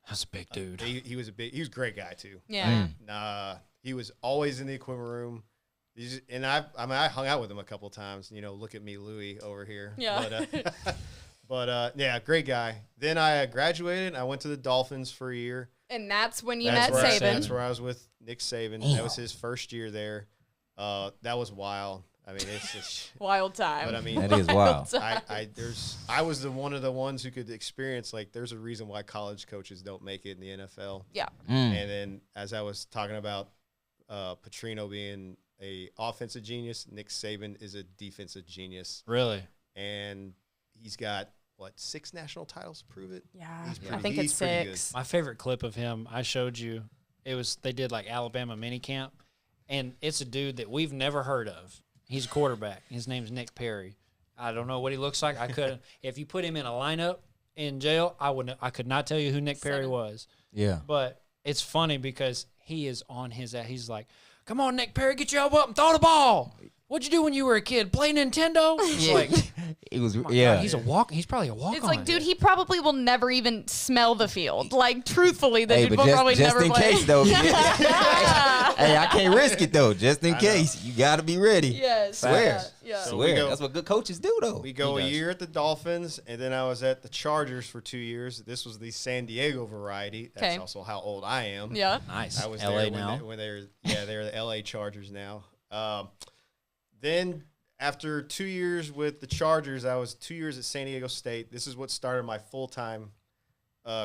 That's a big dude. he was a a great guy too. Yeah. He was always in the equipment room. I hung out with him a couple of times. Look at me, Louie, over here. Yeah. But yeah, great guy. Then I graduated. I went to the Dolphins for a year. And that's when you That's met where Saban. That's where I was with Nick Saban. Damn. That was his first year there. That was wild. I mean, it's just. Wild time. But I mean, That is wild. I was one of the ones who could experience there's a reason why college coaches don't make it in the NFL. Yeah. Mm. And then as I was talking about Petrino being a offensive genius, Nick Saban is a defensive genius, Really? and he's got 6 national titles to prove it. Yeah. He's I pretty- think it's he's pretty good. 6. My favorite clip of him, I showed you. They did like Alabama minicamp, and it's a dude that we've never heard of. He's a quarterback. His name's Nick Perry. I don't know what he looks like. I couldn't. If you put him in a lineup in jail, I could not tell you who Nick Perry was. Yeah. But it's funny because he is on his ass. He's like, "Come on, Nick Perry, get your elbow up and throw the ball. What'd you do when you were a kid? Play Nintendo?" It's like, it was. God, Yeah. he's probably a walk-on. It's like, dude, he probably will never even smell the field. Like, truthfully, the Hey, dude but will probably just never in play. case though. Hey, I can't risk it though. Just in case, you gotta be ready. Yes. Swear. Yeah. So Swear. we go- That's what good coaches do though. We go He a does. year at the Dolphins, and then I was at the Chargers for 2 years. This was the San Diego variety. That's 'Kay. also how old I am. Yeah. Nice. I was LA there now. when they were they're the LA Chargers now. Then after 2 years with the Chargers, I was 2 years at San Diego State. This is what started my full-time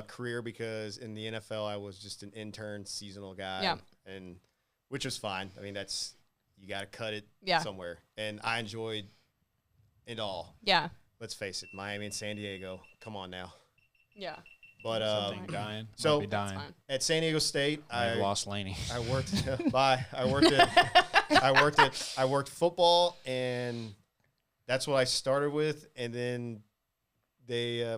career, because in the NFL I was just an intern, seasonal guy. Yeah. And which was fine. I mean, that's, you got to cut it Yeah. somewhere. And I enjoyed it all. Yeah. Let's face it, Miami and San Diego. Come on now. Yeah. But Something dying. so- Might be dying. Fine. at San Diego State, I've lost Laney. I worked. Bye. I worked football, and that's what I started with. And then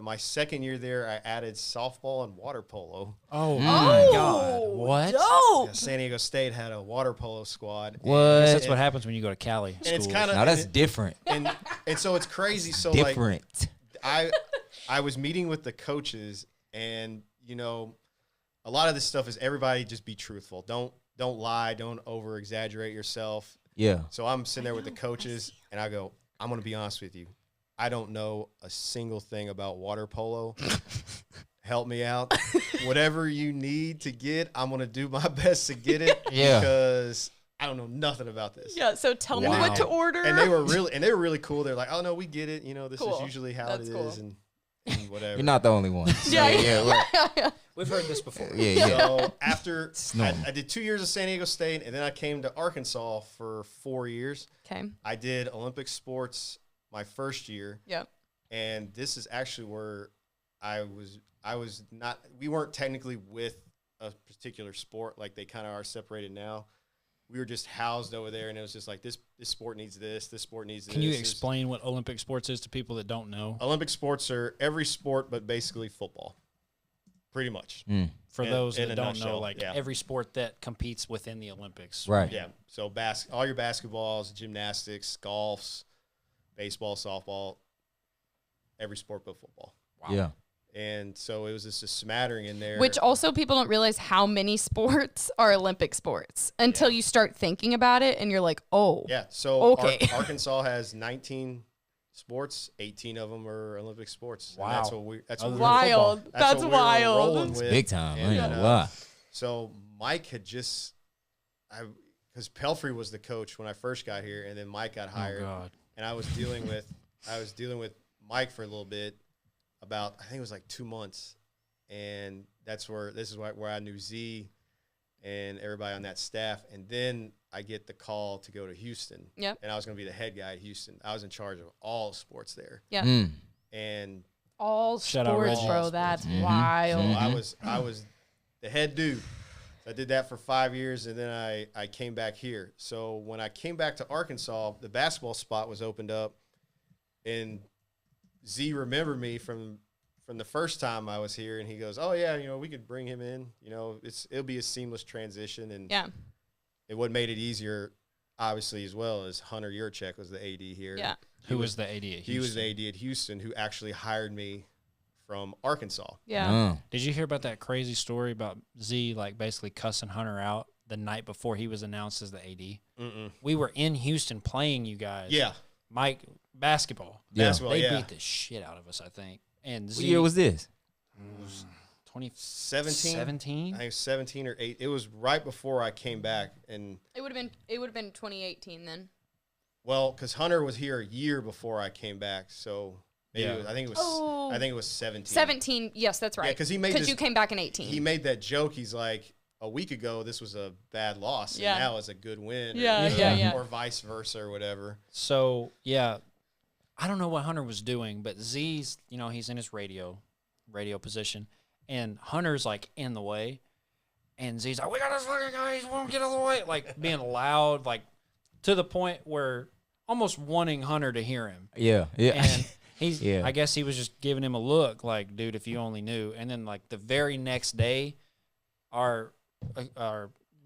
my second year there, I added softball and water polo. Oh my God! What? Dope. Yeah, San Diego State had a water polo squad. What? I guess that's what happens when you go to Cali. And it's schools. kind Now of that's different. and so it's crazy. So Different. like I was meeting with the coaches, and a lot of this stuff is everybody just be truthful. Don't lie. Don't over exaggerate yourself. Yeah. So I'm sitting there with the coaches, and I go, I'm going to be honest with you. I don't know a single thing about water polo. Help me out. Whatever you need to get, I'm going to do my best to get it. Yeah. Because I don't know nothing about this. Yeah. So tell me Wow. what to order. And they were really cool. They're like, "Oh no, we get it. This Cool. is usually how That's it cool. is, and whatever." You're not the only one. Yeah. Yeah. We've heard this before. Yeah. So after normal. I did 2 years at San Diego State, and then I came to Arkansas for 4 years. Okay. I did Olympic sports my first year. Yep. And this is actually where I was not, we weren't technically with a particular sport like they kind of are separated now. We were just housed over there, and it was just like, this sport needs this sport needs this. Can you explain what Olympic sports is to people that don't know? Olympic sports are every sport but basically football, pretty much. For those in that a don't nutshell, know, like yeah. every sport that competes within the Olympics. Right. Yeah. So all your basketballs, gymnastics, golfs, baseball, softball, every sport but football. Wow. Yeah. And so it was just a smattering in there. Which also people don't realize how many sports are Olympic sports until you start thinking about it, and you're like, oh. Yeah. So Okay. Arkansas has 19 sports. 18 of them are Olympic sports. And Wow. that's what we. That's what we were- Wild. that's That's what we were wild. rolling with. Big time. I And, ain't gonna lie. So Mike had because Pelfrey was the coach when I first got here, and then Mike got hired, Oh God. and I was dealing with Mike for a little bit, about I think it was like 2 months, and this is where I knew Z and everybody on that staff, and then I get the call to go to Houston. Yep. And I was going to be the head guy at Houston. I was in charge of all sports there, Yeah. and All Shout out sports, Reggie. bro. All That's Mhm. wild. so I was the head dude. I did that for 5 years, and then I came back here. So when I came back to Arkansas, the basketball spot was opened up, and Z remembered me from the first time I was here, and he goes, "Oh yeah, we could bring him in. It'll be a seamless transition." And Yeah. what made it easier, obviously, as well, as Hunter Yurchek was the AD here. Yeah. Who was the AD at Houston? He was the AD at Houston, who actually hired me from Arkansas. Yeah. Did you hear about that crazy story about Z like basically cussing Hunter out the night before he was announced as the AD? Mm-mm. We were in Houston playing you guys. Yeah. Mike, basketball. Yeah. Basketball, They yeah. beat the shit out of us, I think. And What Z year was this? 17? 17? I think 17 or 8. It was right before I came back, and It would have been 2018 then. well, because Hunter was here a year before I came back, so maybe Yeah. I think Oh. it was 17. 17. Yes, that's right. 'cause he made Because this- you came back in 18. He made that joke. He's like, a week ago this was a bad loss, and Yeah. now it's a good win. Yeah, yeah. Or vice versa, or whatever. So, yeah, I don't know what Hunter was doing, but Z's, he's in his radio position, and Hunter's like in the way, and Z's like, "We got this fucking guy, he won't get out of the way," like being loud, like to the point where almost wanting Hunter to hear him. Yeah. And he's, Yeah. I guess he was just giving him a look like, dude, if you only knew. And then like the very next day, our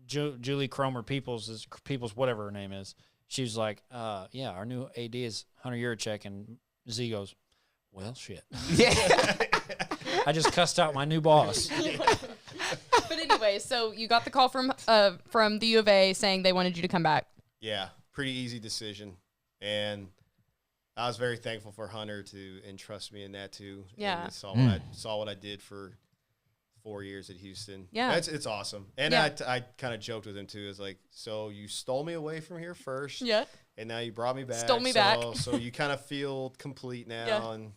Julie Cromer Peoples, whatever her name is, she was like, yeah, our new AD is Hunter Yurachek. And Z goes, well, shit. Yeah. I just cussed out my new boss. But anyway, so you got the call from the U of A saying they wanted you to come back. Yeah, pretty easy decision. And I was very thankful for Hunter to entrust me in that too. Yeah. And saw what I did for 4 years at Houston. Yeah. It's awesome. And Yeah. I kind of joked with him too. It's like, so you stole me away from here first. Yeah. And now you brought me back. Stole me back. So you kind of feel complete now. Yeah. And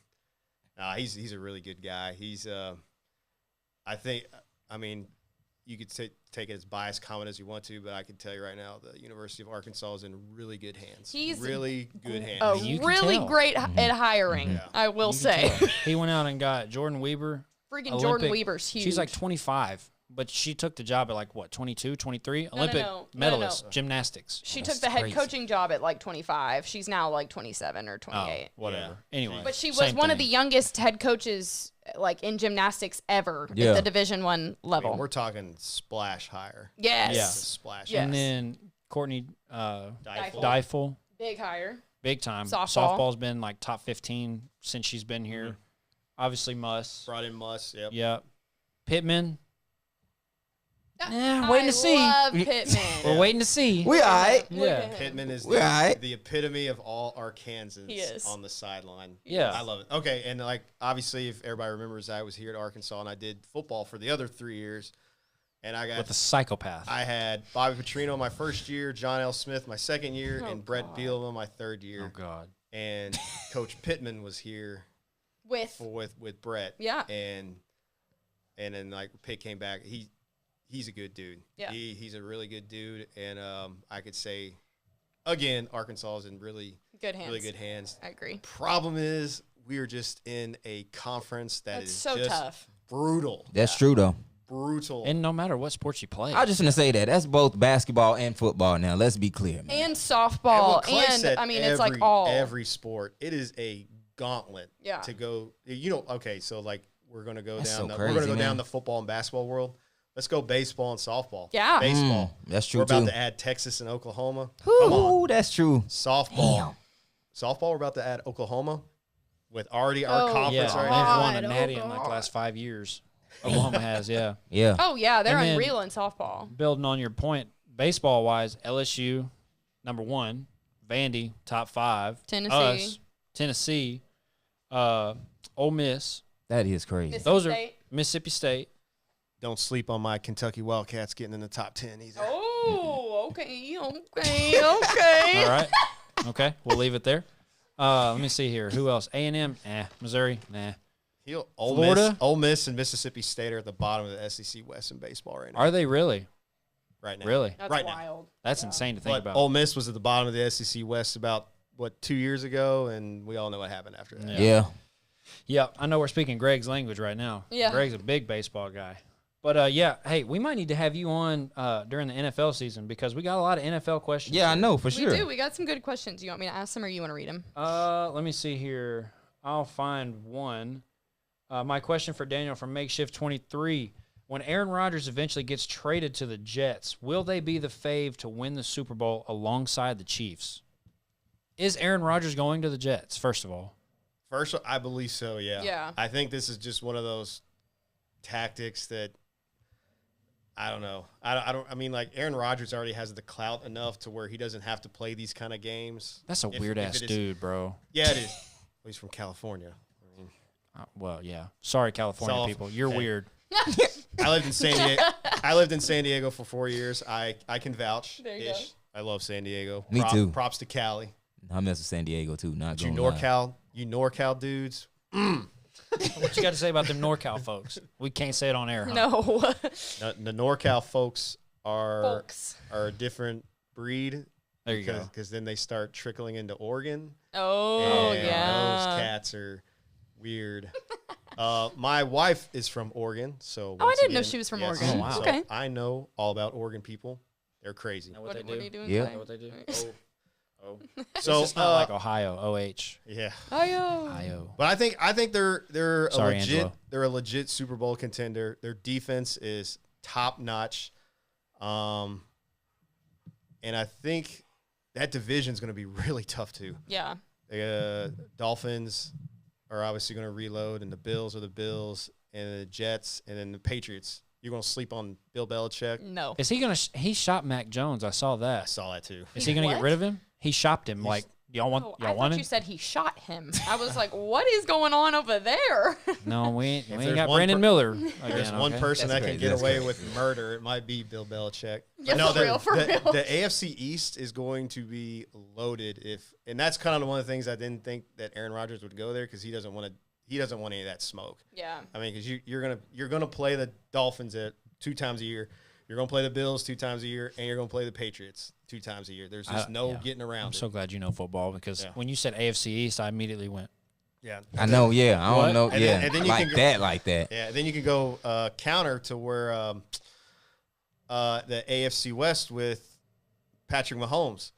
he's a really good guy. He's I mean, you could take it as biased comment as you want to, but I can tell you right now, the University of Arkansas is in really good hands. He's really good hands. Oh, You can really tell. great at hiring, Yeah. I will You can say. tell. He went out and got Jordan Weber. Freaking Jordan Olympic- Weber's huge. She's like 25, but she took the job at like, what, 22, 23? no, Olympic no. medalist, gymnastics. She That's took the head crazy. coaching job at like 25. She's now like 27 or 28. Whatever. Anyway. But she was same one of the thing. youngest head coaches like in gymnastics ever Yeah. at the Division I I mean, level. we're talking splash higher. Yes. Yeah. Splash. Yes. And then Courtney Deifel. Deifel, Big hire. big time. Softball. Softball's been like top 15 since she's been here. Obviously, Muss. Brought in Muss. Yep. Yep. Pittman. I waiting to see. love Pittman. We're waiting to see. We all right. Look Yeah. at him. Pittman is We're all right. the epitome of all Arkansans He is. on the sideline. Yeah. I love it. Okay, and like obviously, if everybody remembers, I was here at Arkansas and I did football for the other 3 years, and I got With a psychopath. I had Bobby Petrino my first year, John L. Smith my second year, Oh, and Brett God. Bielema my third year. Oh, God. And Coach Pittman was here With with Brett. Yeah. And then like Pitt came back. He's a good dude. Yeah. He's a really good dude, and I could say again, Arkansas is in really good hands. really good hands. I agree. Problem is, we are just in a conference that That's is so just tough. brutal. That's true though. Brutal. And no matter what sports you play. I was just gonna say that. That's both basketball and football now. Let's be clear, man. And And softball. what Clay And said, I mean, it's like all. every sport. It is a gauntlet. Yeah. To go, okay, so like we're gonna go That's down. so We're gonna crazy, go down man. the football and basketball world. Let's go baseball and softball. Yeah. Baseball. That's true We're about too. to add Texas and Oklahoma. Come on. Ooh, that's true. Softball. Softball, we're about to add Oklahoma with already our Oh, conference yeah, right they've now. won a God, natty oh, in like the God. last 5 years. Oklahoma has, yeah. Yeah. Oh, yeah. They're And then- unreal in softball. Building on your point, baseball-wise, LSU, number 1. Vandy, top 5. Tennessee. Us, Tennessee. Ole Miss. That is crazy. Mississippi Those are State. Mississippi State. Don't sleep on my Kentucky Wildcats getting in the top 10 either. Oh, okay. All right. Okay, we'll leave it there. Let me see here. Who else? A&M? Missouri? Nah. Florida? Ole Miss and Mississippi State are at the bottom of the SEC West in baseball right now. Are they really? Right now. Really? That's Right now. wild. That's insane to think But about. Ole Miss was at the bottom of the SEC West about, 2 years ago, and we all know what happened after that. Yeah. Yeah. Yeah, I know we're speaking Greg's language right now. Yeah. Greg's a big baseball guy. But, yeah, hey, we might need to have you on during the NFL season because we got a lot of NFL questions. Yeah, I here. know for sure. We do. We got some good questions. You want me to ask them or you want to read them? Let me see here. I'll find one. My question for Daniel from Makeshift 23. When Aaron Rodgers eventually gets traded to the Jets, will they be the fave to win the Super Bowl alongside the Chiefs? Is Aaron Rodgers going to the Jets, first of all? First, I believe so, yeah. Yeah. I think this is just one of those tactics that I don't know. I mean, like Aaron Rodgers already has the clout enough to where he doesn't have to play these kind of games. That's a If- weird-ass if it is- dude, bro. Yeah, it is. Well, he's from California. I mean, Well, yeah. Sorry, California Soft. people. You're Hey. weird. I lived in San Diego. I lived in San Diego for 4 years. I can vouch. There you go. I love San Diego. Me too. Props to Cali. I mess with San Diego too. Not You going NorCal dudes. What you got to say about them NorCal folks? We can't say it on air, huh? No. The NorCal folks are Folks. a different breed. There you go. Because then they start trickling into Oregon. Oh, and yeah. those cats are weird. My wife is from Oregon, so Oh, I once didn't know again- she was from yes. Oregon. Oh, wow. So Okay. I know all about Oregon people. They're crazy. Know what they What are do? you doing Yeah. today? Know what they do? So It's not like Ohio, OH. yeah. Ohio. But I think they're Sorry, a legit Angelo. they're a legit Super Bowl contender. Their defense is top notch. And I think that division is going to be really tough too. Yeah. Dolphins are obviously going to reload, and the Bills are the Bills, and the Jets, and then the Patriots. You're going to sleep on Bill Belichick? No. Is he going to he shot Mac Jones. I saw I that. saw that too. Is he going to get What? rid of him? He shopped him. Like, y'all want Oh, y'all I want thought him? you said he shot him. I was like, what is going on over there? No, we ain't there's got one Brandon per- Miller. There's Again, one okay? person That's that can crazy. get That's away crazy. with murder. It might be Bill Belichick. Yeah, no, for real, for real. The AFC East is going to be loaded and that's kind of one of the things I didn't think that Aaron Rodgers would go there because he doesn't want any of that smoke. Yeah. I mean, because you're gonna play the Dolphins 2 times a year. You're gonna play the Bills 2 times a year, and you're gonna play the Patriots 2 times a year. There's just no Yeah. getting around I'm it. so glad you know football because Yeah. when you said AFC East, I immediately went. Yeah, I know. Yeah, I What? don't know. And Yeah, then- and then you like can go- that, like that. Yeah, then you can go counter to where the AFC West with Patrick Mahomes.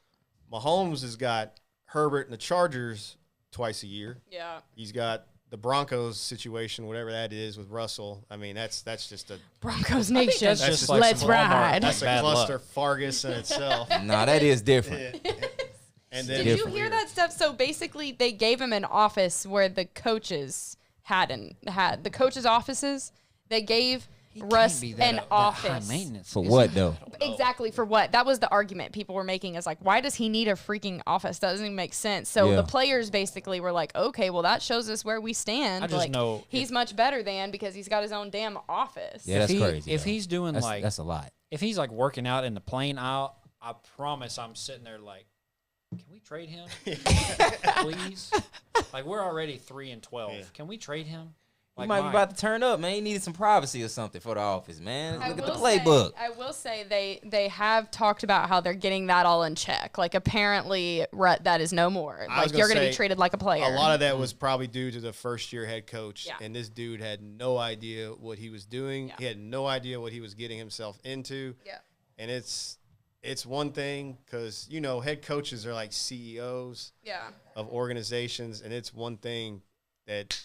Mahomes has got Herbert and the Chargers twice a year. Yeah. He's got the Broncos situation, whatever that is, with Russell. I mean, that's just a Broncos Nation. that's just like Let's some Walmart. ride. that's a Bad luck. cluster Fargus in itself. Nah, that is different. And then Did you hear that stuff? So basically, they gave him an office where the coaches had the coaches' offices. They gave Russ an office. High maintenance. For is what he? though? Exactly, for what? That was the argument people were making, is like, why does he need a freaking office? That doesn't even make sense. So Yeah. the players basically were like, okay, well, that shows us where we stand. I just like, know he's much better than, because he's got his own damn office. Yeah, that's crazy. If though. he's doing that's a lot. if he's like working out in the plane aisle, I promise I'm sitting there like, can we trade him, please? Like we're already 3-12. Yeah. Can we trade him? You Like might be my- about to turn up, man. He needed some privacy or something for the office, man. I Look at the will playbook. I will say they have talked about how they're getting that all in check. Like apparently that is no more. I was Like you're gonna going to be say, treated like a player. a lot of that was probably due to the first-year head coach, Yeah. and this dude had no idea what he was doing. Yeah. He had no idea what he was getting himself into. Yeah. And it's one thing because head coaches are like CEOs Yeah. of organizations, and it's one thing that,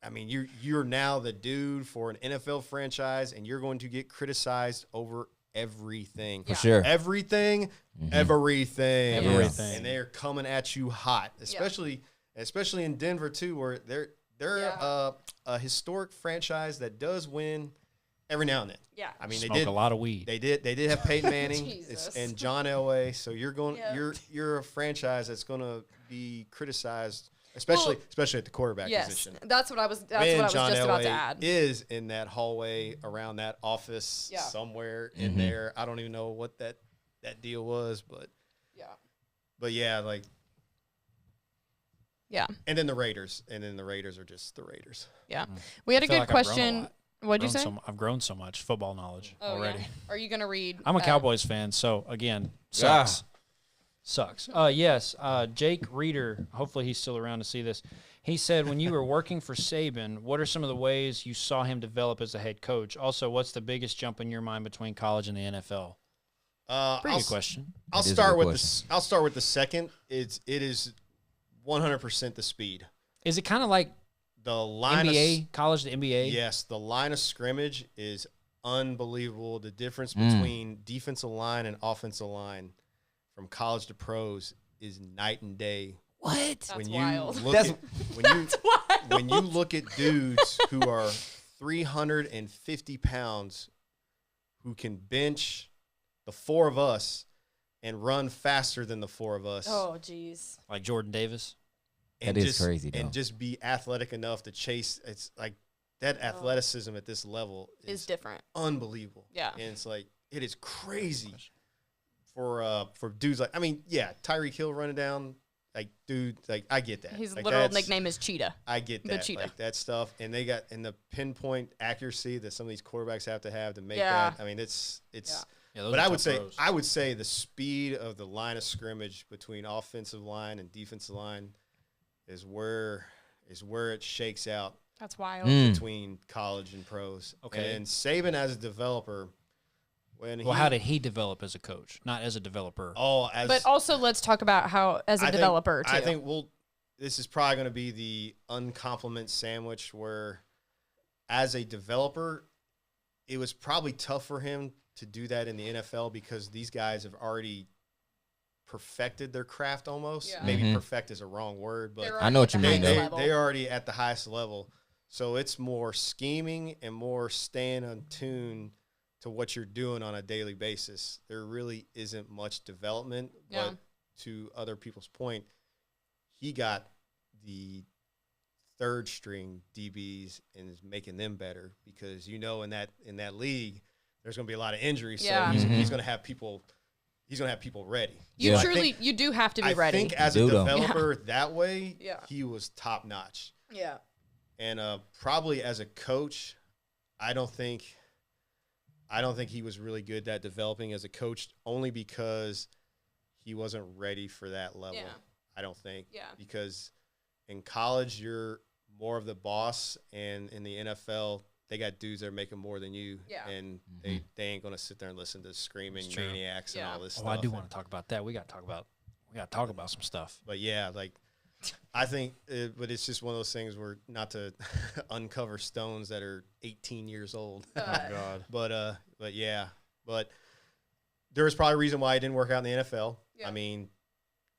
I mean, you're now the dude for an NFL franchise, and you're going to get criticized over everything. For sure. Everything, everything, Everything. and they're coming at you hot, especially in Denver too, where they're Yeah. a historic franchise that does win every now and then. Yeah. I mean, they smoke did a lot of weed. they did have Peyton Manning Jesus. and John Elway, so Yep. you're a franchise that's going to be criticized, especially at the quarterback Yes. position. That's what I was Man, just John about Elway to add. is in that hallway around that office Yeah. somewhere in there. I don't even know what that deal was, but yeah, like, Yeah. and then the Raiders are just the Raiders. Yeah. We had I a feel good like I've grown a question. lot. What'd you say? I've grown so much football knowledge Oh, already. yeah. Are you going to read? I'm a Cowboys fan, so again, Yeah. sucks. Yes, Jake Reeder, hopefully he's still around to see this. He said, when you were working for Saban, what are some of the ways you saw him develop as a head coach? Also, what's the biggest jump in your mind between college and the NFL? Pretty good question. I'll It is a start good with question. I'll start with the second. It is 100% the speed. Is it kind of like The line NBA, college to NBA? yes, the line of scrimmage is unbelievable. The difference Mm. between defensive line and offensive line from college to pros is night and day. What? That's when wild. you look That's- at when you look at dudes who are 350 pounds who can bench the four of us and run faster than the four of us. Oh, jeez. Like Jordan Davis? And That is crazy, though. And just be athletic enough to chase. It's like that athleticism at this level Is different. unbelievable. Yeah. And it's like, it is crazy for dudes like, I mean, yeah, Tyreek Hill running down, like, dude, like, I get that. His Like, literal that's- nickname is Cheetah. I get The that, cheetah. like that stuff, and they got the pinpoint accuracy that some of these quarterbacks have to make Yeah. that. I mean, it's. Yeah, those But are I would tough say throws. the speed of the line of scrimmage between offensive line and defensive line is where it shakes out That's wild. Mm. between college and pros. Okay. And Saban as a developer, how did he develop as a coach, not as a developer? But also, let's talk about how as a developer too. I think this is probably going to be the uncompliment sandwich where, as a developer, it was probably tough for him to do that in the NFL because these guys have already perfected their craft almost. Yeah. Maybe perfect is a wrong word, but I know what you mean. They're already at the highest level. So it's more scheming and more staying in tune to what you're doing on a daily basis. There really isn't much development, but to other people's point, he got the third string DBs and is making them better because in that league there's going to be a lot of injuries. So he's going to have people. He's going to have people ready. You do have to be ready. I think as a developer that way, he was top notch. Yeah. And probably as a coach, I don't think he was really good at developing as a coach only because he wasn't ready for that level. Yeah. I don't think. Yeah. Because in college, you're more of the boss, and in the NFL, they got dudes that are making more than you, and they ain't gonna sit there and listen to screaming maniacs and all this stuff. I do want to talk about that. We got to talk about some stuff. But yeah, like I think, but it's just one of those things where not to uncover stones that are 18 years old. Oh God. But there was probably a reason why he didn't work out in the NFL. Yeah. I mean,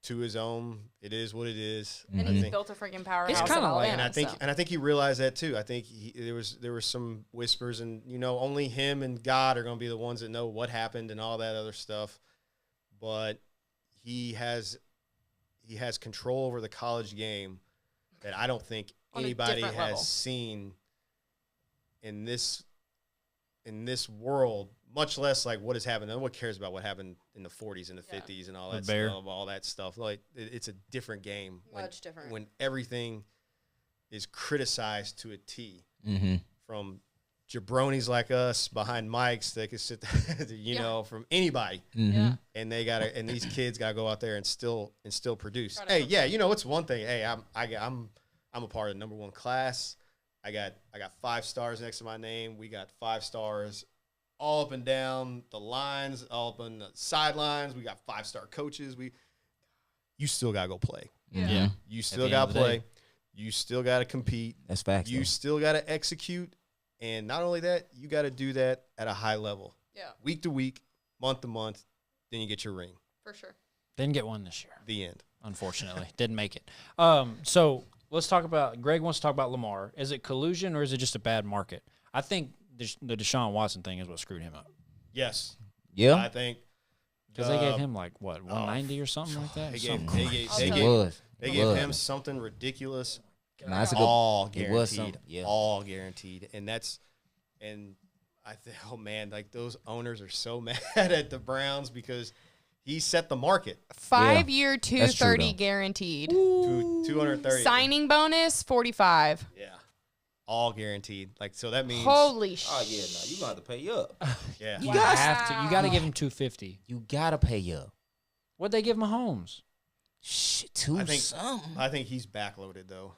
to his own, it is what it is. And he's built a freaking powerhouse. It's kind of like, and I think he realized that too. I think there was some whispers, and only him and God are going to be the ones that know what happened and all that other stuff. But he has control over the college game that I don't think anybody has seen in this world. Much less like what has happened. No one cares about what happened in the 40s and the 50s and all that stuff. All that stuff. Like it's a different game. Much different. When everything is criticized to a T, from jabronis like us behind mics that can sit there, from anybody, and and these kids gotta go out there and still produce. Hey, it's one thing. Hey, I'm a part of the number one class. I got 5 stars next to my name. We got 5 stars all up and down the lines, all up on the sidelines. We got 5-star coaches. You still gotta go play. Yeah. You still gotta play. You still gotta compete. That's facts. You still gotta execute, and not only that, you gotta do that at a high level. Yeah. Week to week, month to month, then you get your ring. For sure. Didn't get one this year. The end. Unfortunately, didn't make it. So let's talk about. Greg wants to talk about Lamar. Is it collusion or is it just a bad market? I think the Deshaun Watson thing is what screwed him up. Yes. Yeah. I think because they gave him 190 or something like that. They gave him something ridiculous. All guaranteed. All guaranteed. And I think, those owners are so mad at the Browns because he set the market. 5-year, 230 guaranteed. 230. Signing bonus, 45. Yeah. All guaranteed. So that means holy shit. Oh yeah, no, you gonna have to pay up. Yeah. You have to. You got to give him 250. You gotta pay up. What'd they give Mahomes? Shit, something. I think he's backloaded though.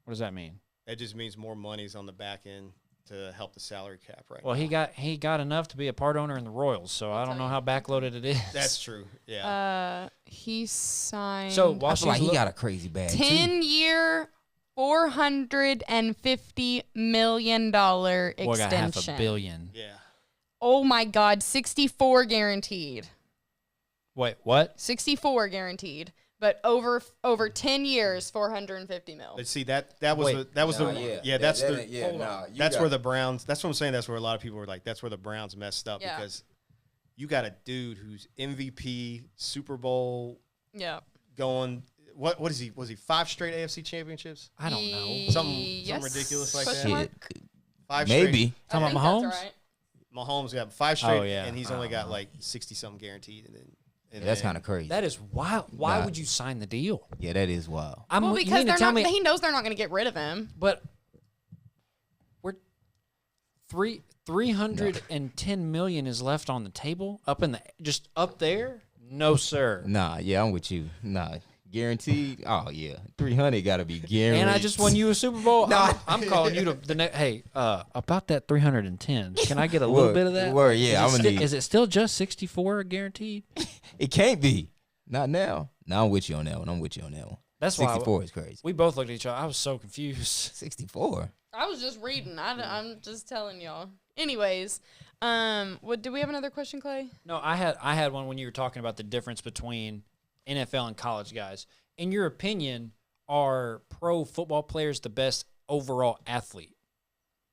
What does that mean? That just means more money's on the back end to help the salary cap right now. Well, he got enough to be a part owner in the Royals, so I don't know how backloaded it is. That's true. Yeah. He signed. So while I feel like he got a crazy bag. 10-year, $450 million extension. Boy got $500 million. Yeah. Oh my God, 64 guaranteed. Wait, what? 64 guaranteed, but over 10 years, 450 mil. Let's see that's where the Browns. That's what I'm saying. That's where a lot of people were like, that's where the Browns messed up because you got a dude who's MVP, Super Bowl, going. What is he? Was he 5 straight AFC championships? I don't know. Something ridiculous like that. 5 maybe. Talking about Mahomes? Right. Mahomes got 5 straight, and he's only got 60-something guaranteed. And that's kind of crazy. That is wild. Why would you sign the deal? Yeah, that is wild. Because he knows they're not going to get rid of him. But we're $310 million is left on the table, up there. No, sir. Nah, yeah, I'm with you. Nah, guaranteed. Oh yeah, 300 got to be guaranteed. And I just won you a Super Bowl. No. I'm calling you to the next. Hey, about that 310. Can I get a little bit of that? Word, yeah, I'm gonna need. Is it still just 64 guaranteed? It can't be. Not now. No, I'm with you on that one. That's why 64 is crazy. we both looked at each other. I was so confused. 64. I was just reading. I'm just telling y'all. Anyways, do we have another question, Clay? No, I had one when you were talking about the difference between NFL and college guys. In your opinion, are pro football players the best overall athlete?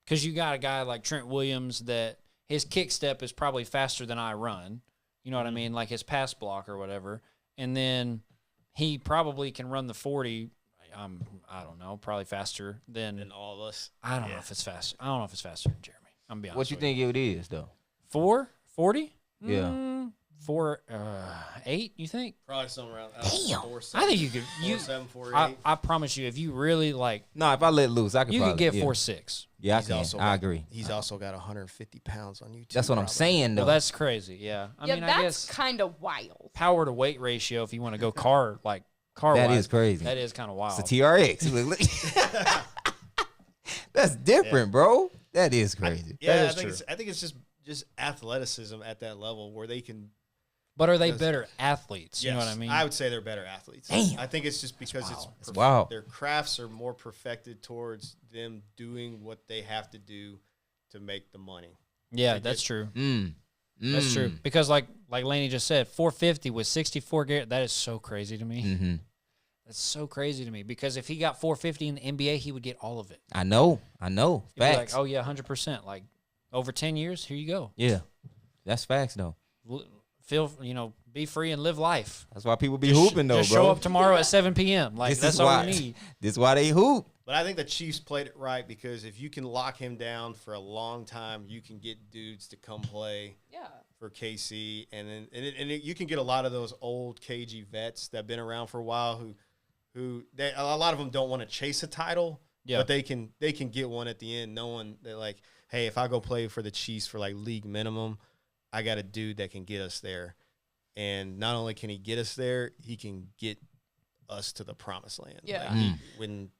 Because you got a guy like Trent Williams that his kick step is probably faster than I run. You know what I mean? Like his pass block or whatever. And then he probably can run the 40. I don't know, probably faster than all of us. I don't know if it's faster. I don't know if it's faster than Jeremy. I'm gonna be honest. What you think it is though? 440? Yeah. 8, you think? Probably somewhere around. Damn. 4, I think you could. 7, 4, 8. I promise you, if you really like, No, if I let loose, I could. you could probably, get yeah. 4.6. Yeah, I He's can. also I agree. He's also got 150 pounds on you. That's what I'm saying though. Well, that's crazy. Yeah, I mean, I that's guess kind of wild. power to weight ratio. If you want to go car That is crazy. That is kind of wild. It's a TRX. Look. That's different, bro. That is crazy. Yeah, is true. I think it's just athleticism at that level where they can. But are they better athletes? Yes, You know what I mean? I would say they're better athletes. Damn. I think it's just because It's wild. their crafts are more perfected towards them doing what they have to do to make the money. yeah, that's true. Mm. That's true. Because like Laney just said, 450 with 64 gear. That is so crazy to me. Mm-hmm. That's so crazy to me. Because if he got 450 in the NBA, he would get all of it. I know. He'd be like, Facts. oh yeah, 100%. Like over 10 years, here you go. Yeah. That's facts though. Be free and live life. That's why people be hooping though, Just bro. show up tomorrow at 7 p.m. Like, that's all we need. This is why they hoop. But I think the Chiefs played it right because if you can lock him down for a long time, you can get dudes to come play for KC, and then you can get a lot of those old KG vets that have been around for a while who a lot of them don't want to chase a title, but they can get one at the end, knowing that like, hey, if I go play for the Chiefs for like league minimum, I got a dude that can get us there. And not only can he get us there, he can get us to the promised land. Yeah. When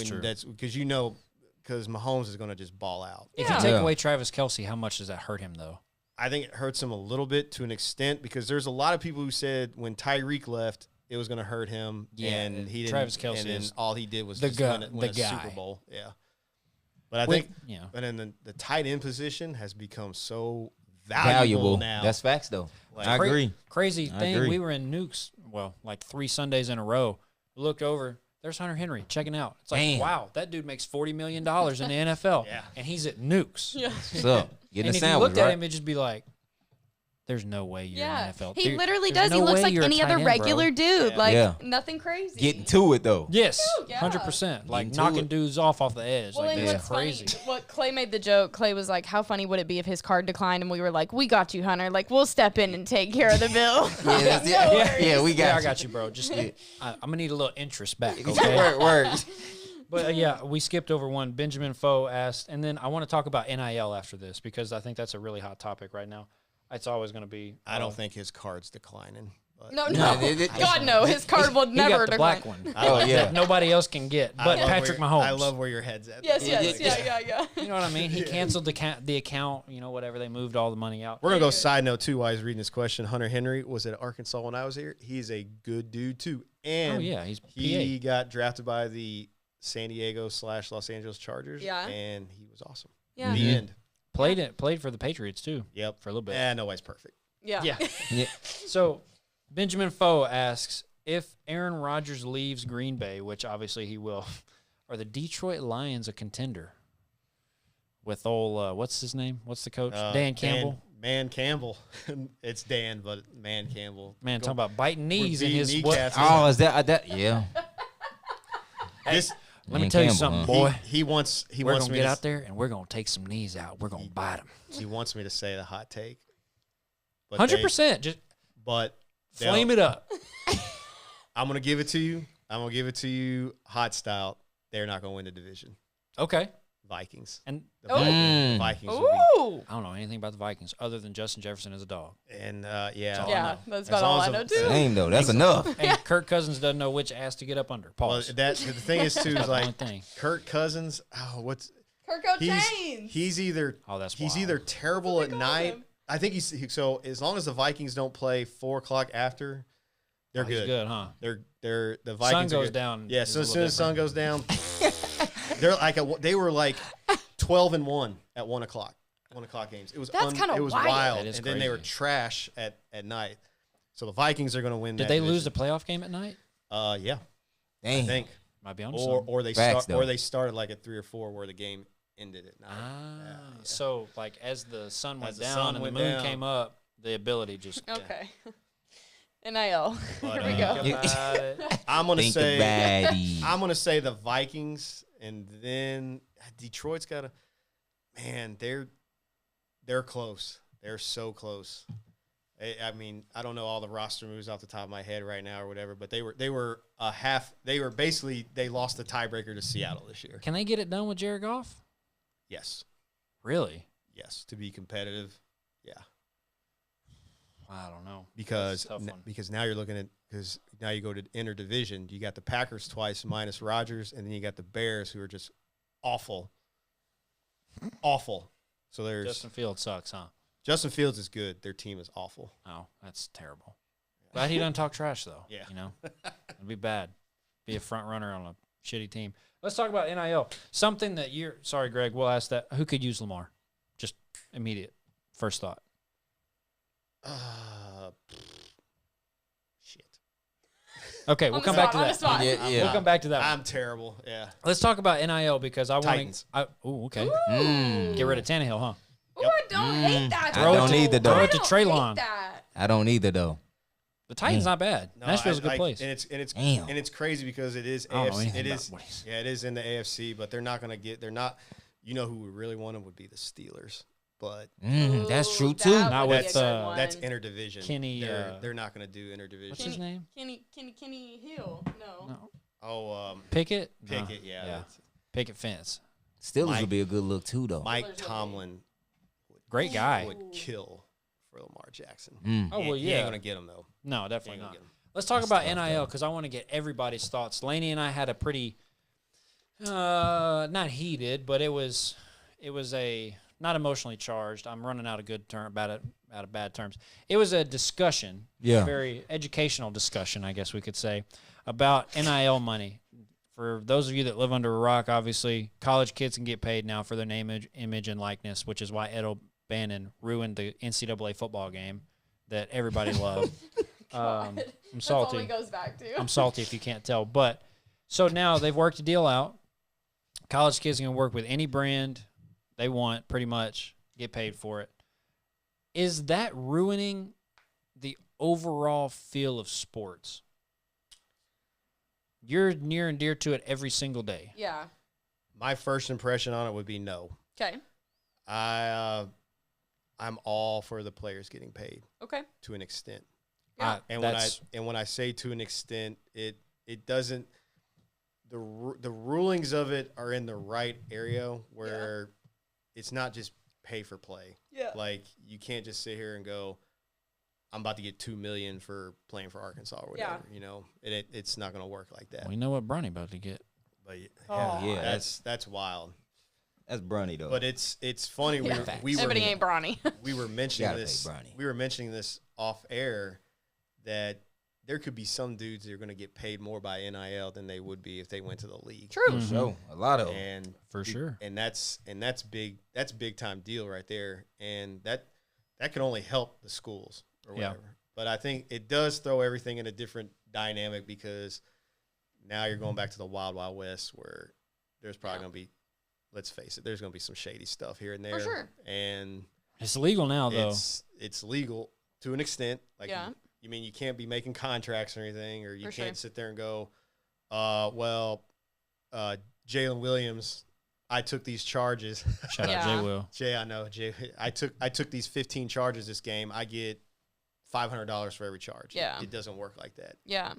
true. that's because because Mahomes is going to just ball out. If you take away Travis Kelce, how much does that hurt him though? I think it hurts him a little bit to an extent because there's a lot of people who said when Tyreek left, it was going to hurt him. Yeah, and he didn't. Travis Kelce and then is all he did was the just guy- win a the guy. Super Bowl. Yeah. But I With- think, yeah. but then the tight end position has become so valuable now. That's facts though. Like, I agree. Crazy I thing, agree. we were in Nukes, like 3 Sundays in a row. We looked over, there's Hunter Henry checking out. It's like, Damn. wow, that dude makes $40 million in the NFL. Yeah. And he's at Nukes. Yeah. What's up? Getting And a if you sandwich, looked at right? him, it'd just be like, there's no way you're Yeah. in the NFL. He Dude, literally there's does. He no looks way like you're a any tight other end, regular bro. dude. Yeah. Like Yeah. nothing crazy. Getting to it though. Yes, Yeah. 100%. Like Getting to knocking it. dudes off the edge. Well, like, and that's what's crazy. funny, what Clay made the joke, Clay was like, how funny would it be if his card declined and we were like, we got you, Hunter. Like, we'll step in and take care of the bill. Yeah, that's it. No Yeah, worries. yeah, we got Yeah, I you. got you, bro. Just I'm gonna need a little interest back, okay? Word. But yeah, we skipped over one. Benjamin Foe asked, and then I want to talk about NIL after this because I think that's a really hot topic right now. It's always going to be. I don't think his card's declining. But No. it- God, no. His card will He never got the decline. black one. Oh yeah. That nobody else can get, I but love Patrick where- Mahomes. I love where your head's at. Yes, Like, yeah. You know what I mean? He canceled the account. Whatever. They moved all the money out. We're gonna go side note too. While he's reading this question, Hunter Henry was at Arkansas when I was here. He's a good dude too, and Oh yeah, he's he PA. got drafted by the San Diego / Los Angeles Chargers. Yeah. and he was awesome. Yeah. The end. Played for the Patriots too. Yep, For a little bit. nobody's perfect. Yeah. Yeah. So Benjamin Foe asks if Aaron Rodgers leaves Green Bay, which obviously he will. Are the Detroit Lions a contender? With old what's his name? What's the coach? Dan Campbell. Man Campbell. It's Dan, but Man Campbell. Man, Go- talking about biting knees in beating his. kneecaps. Oh, is that? Yeah. This, Let me Man tell you Campbell, something, huh? boy. he wants We're wants gonna me get to, out there and we're gonna take some knees out. We're gonna bite them. He wants me to say the hot take. But 100%. Just But flame it up. I'm gonna give it to you. I'm gonna give it to you hot style. They're not gonna win the division. Okay. Vikings. And The Vikings will be. Ooh. I don't know anything about the Vikings other than Justin Jefferson is a dog. And all yeah. I Yeah, know. that's As about long all as I know the- too. Same though. That's enough. And Kirk Cousins doesn't know which ass to get up under. Well, Pause. the thing is too That's is the only like thing. Kirk Cousins. Oh, what's Kirko he's Chains. he's either That's he's wild. either terrible at call night. him. I think so. As long as the Vikings don't play 4:00 after, they're He's good. good, huh? They're the Sun Vikings are goes good. down. Yeah, is so a as little soon as the sun different. goes down, they're like they were like 12-1 at 1:00. 1:00 games. It was That's kinda it was wild. wild. That is And then they were crazy. trash at night. So the Vikings are going to win. Did that they lose the division. playoff game at night? Yeah, I Dang. think. Might be on Or they Facts, start or though. they started like at 3 or 4 where the game ended at 9. Yeah. So like as the sun went As the down sun and went the moon down. came up, the ability just. Okay. NIL. But, Here we go. Think about it. I'm gonna Think say about it. I'm gonna say the Vikings, and then Detroit's got to. Man, they're close. They're so close. I mean, I don't know all the roster moves off the top of my head right now or whatever, but they were a half. They were basically they lost the tiebreaker to Seattle this year. Can they get it done with Jared Goff? Yes, Really? yes, to be competitive. Yeah, I don't know. because That's a tough one. because now you're looking at because now you go to interdivision. You got the Packers twice minus Rodgers, and then you got the Bears who are just awful, awful. So there's Justin Fields sucks, huh? Justin Fields is good. Their team is awful. Oh, that's terrible. Glad he doesn't talk trash though. Yeah. You know, it'd be bad. Be a front runner on a shitty team. Let's talk about NIL. Something that you're sorry, Greg. We'll ask that. Who could use Lamar? Just immediate first thought. Shit. Okay, On we'll the come spot, back to on the that. spot. Yeah, yeah. We'll come back to that. I'm terrible. Yeah. Let's talk about NIL because I want Titans. to. Oh, okay. Mm. Get rid of Tannehill, huh? Ooh, I don't hate that. I don't to- either, though. throw I it to don't Treylon. hate that. I don't either though. The Titans not bad. No, Nashville's a good I- place. and Damn. it's crazy because it is I don't know AFC. anything It about is what he's- yeah, it is in the AFC, but they're not gonna get. They're not. You know who would really want them would be the Steelers, but That's true Ooh, too. that Not would with, be a good one. that's interdivision. Kenny, They're not gonna do interdivision. What's his name? Kenny Hill. No. No. Oh, Pickett. Pickett. No. Yeah. Pickett Fence. Steelers Mike- would be a good look too though. Mike Steelers would be. Tomlin Great guy. would kill for Lamar Jackson. Mm. Oh well, He yeah. ain't gonna get him though. No, He definitely ain't not. gonna get him. Let's talk about tough, NIL though. because I want to get everybody's thoughts. Laney and I had a pretty, not heated, but it was a not emotionally charged. I'm running out of good term out of bad terms. It was a discussion, Yeah. very educational discussion, I guess we could say, about NIL money. For those of you that live under a rock, obviously, college kids can get paid now for their name, image, and likeness, which is why Ed O'Bannon ruined the NCAA football game that everybody loved. I'm That's salty. all it goes back to. I'm salty if you can't tell. But so now they've worked a deal out. College kids can work with any brand they want, pretty much, get paid for it. Is that ruining the overall feel of sports? You're near and dear to it every single day. Yeah. My first impression on it would be no. Okay. I'm all for the players getting paid Okay. to an extent. Yeah. And when I say to an extent, it doesn't. The rulings of it are in the right area where it's not just pay for play. Yeah. Like you can't just sit here and go, I'm about to get $2 million for playing for Arkansas or whatever. Yeah. You know, it's not going to work like that. We know what Bronny about to get. But Oh. Yeah, that's wild. That's Brunny though. But it's funny. Yeah. Everybody ain't brawny. we were mentioning Gotta pay this. Bronny. We were mentioning this off air that there could be some dudes that are going to get paid more by NIL than they would be if they went to the league. True. Mhm. So a lot of And For sure. and that's big. That's big time deal right there. And that can only help the schools or Yeah. whatever. But I think it does throw everything in a different dynamic because now you're going back to the wild, wild west where there's probably going to be, let's face it, there's going to be some shady stuff here and there. sure. And It's legal now, though. it's legal to an extent. Like, Yeah. you mean you can't be making contracts or anything, or you For can't sure. sit there and go, Jalen Williams, I took these charges. Shout out Yeah. Jay Will. Jay, I know. Jay, I took these 15 charges this game. I get $500 for every charge. Yeah. It doesn't work like that. Yeah.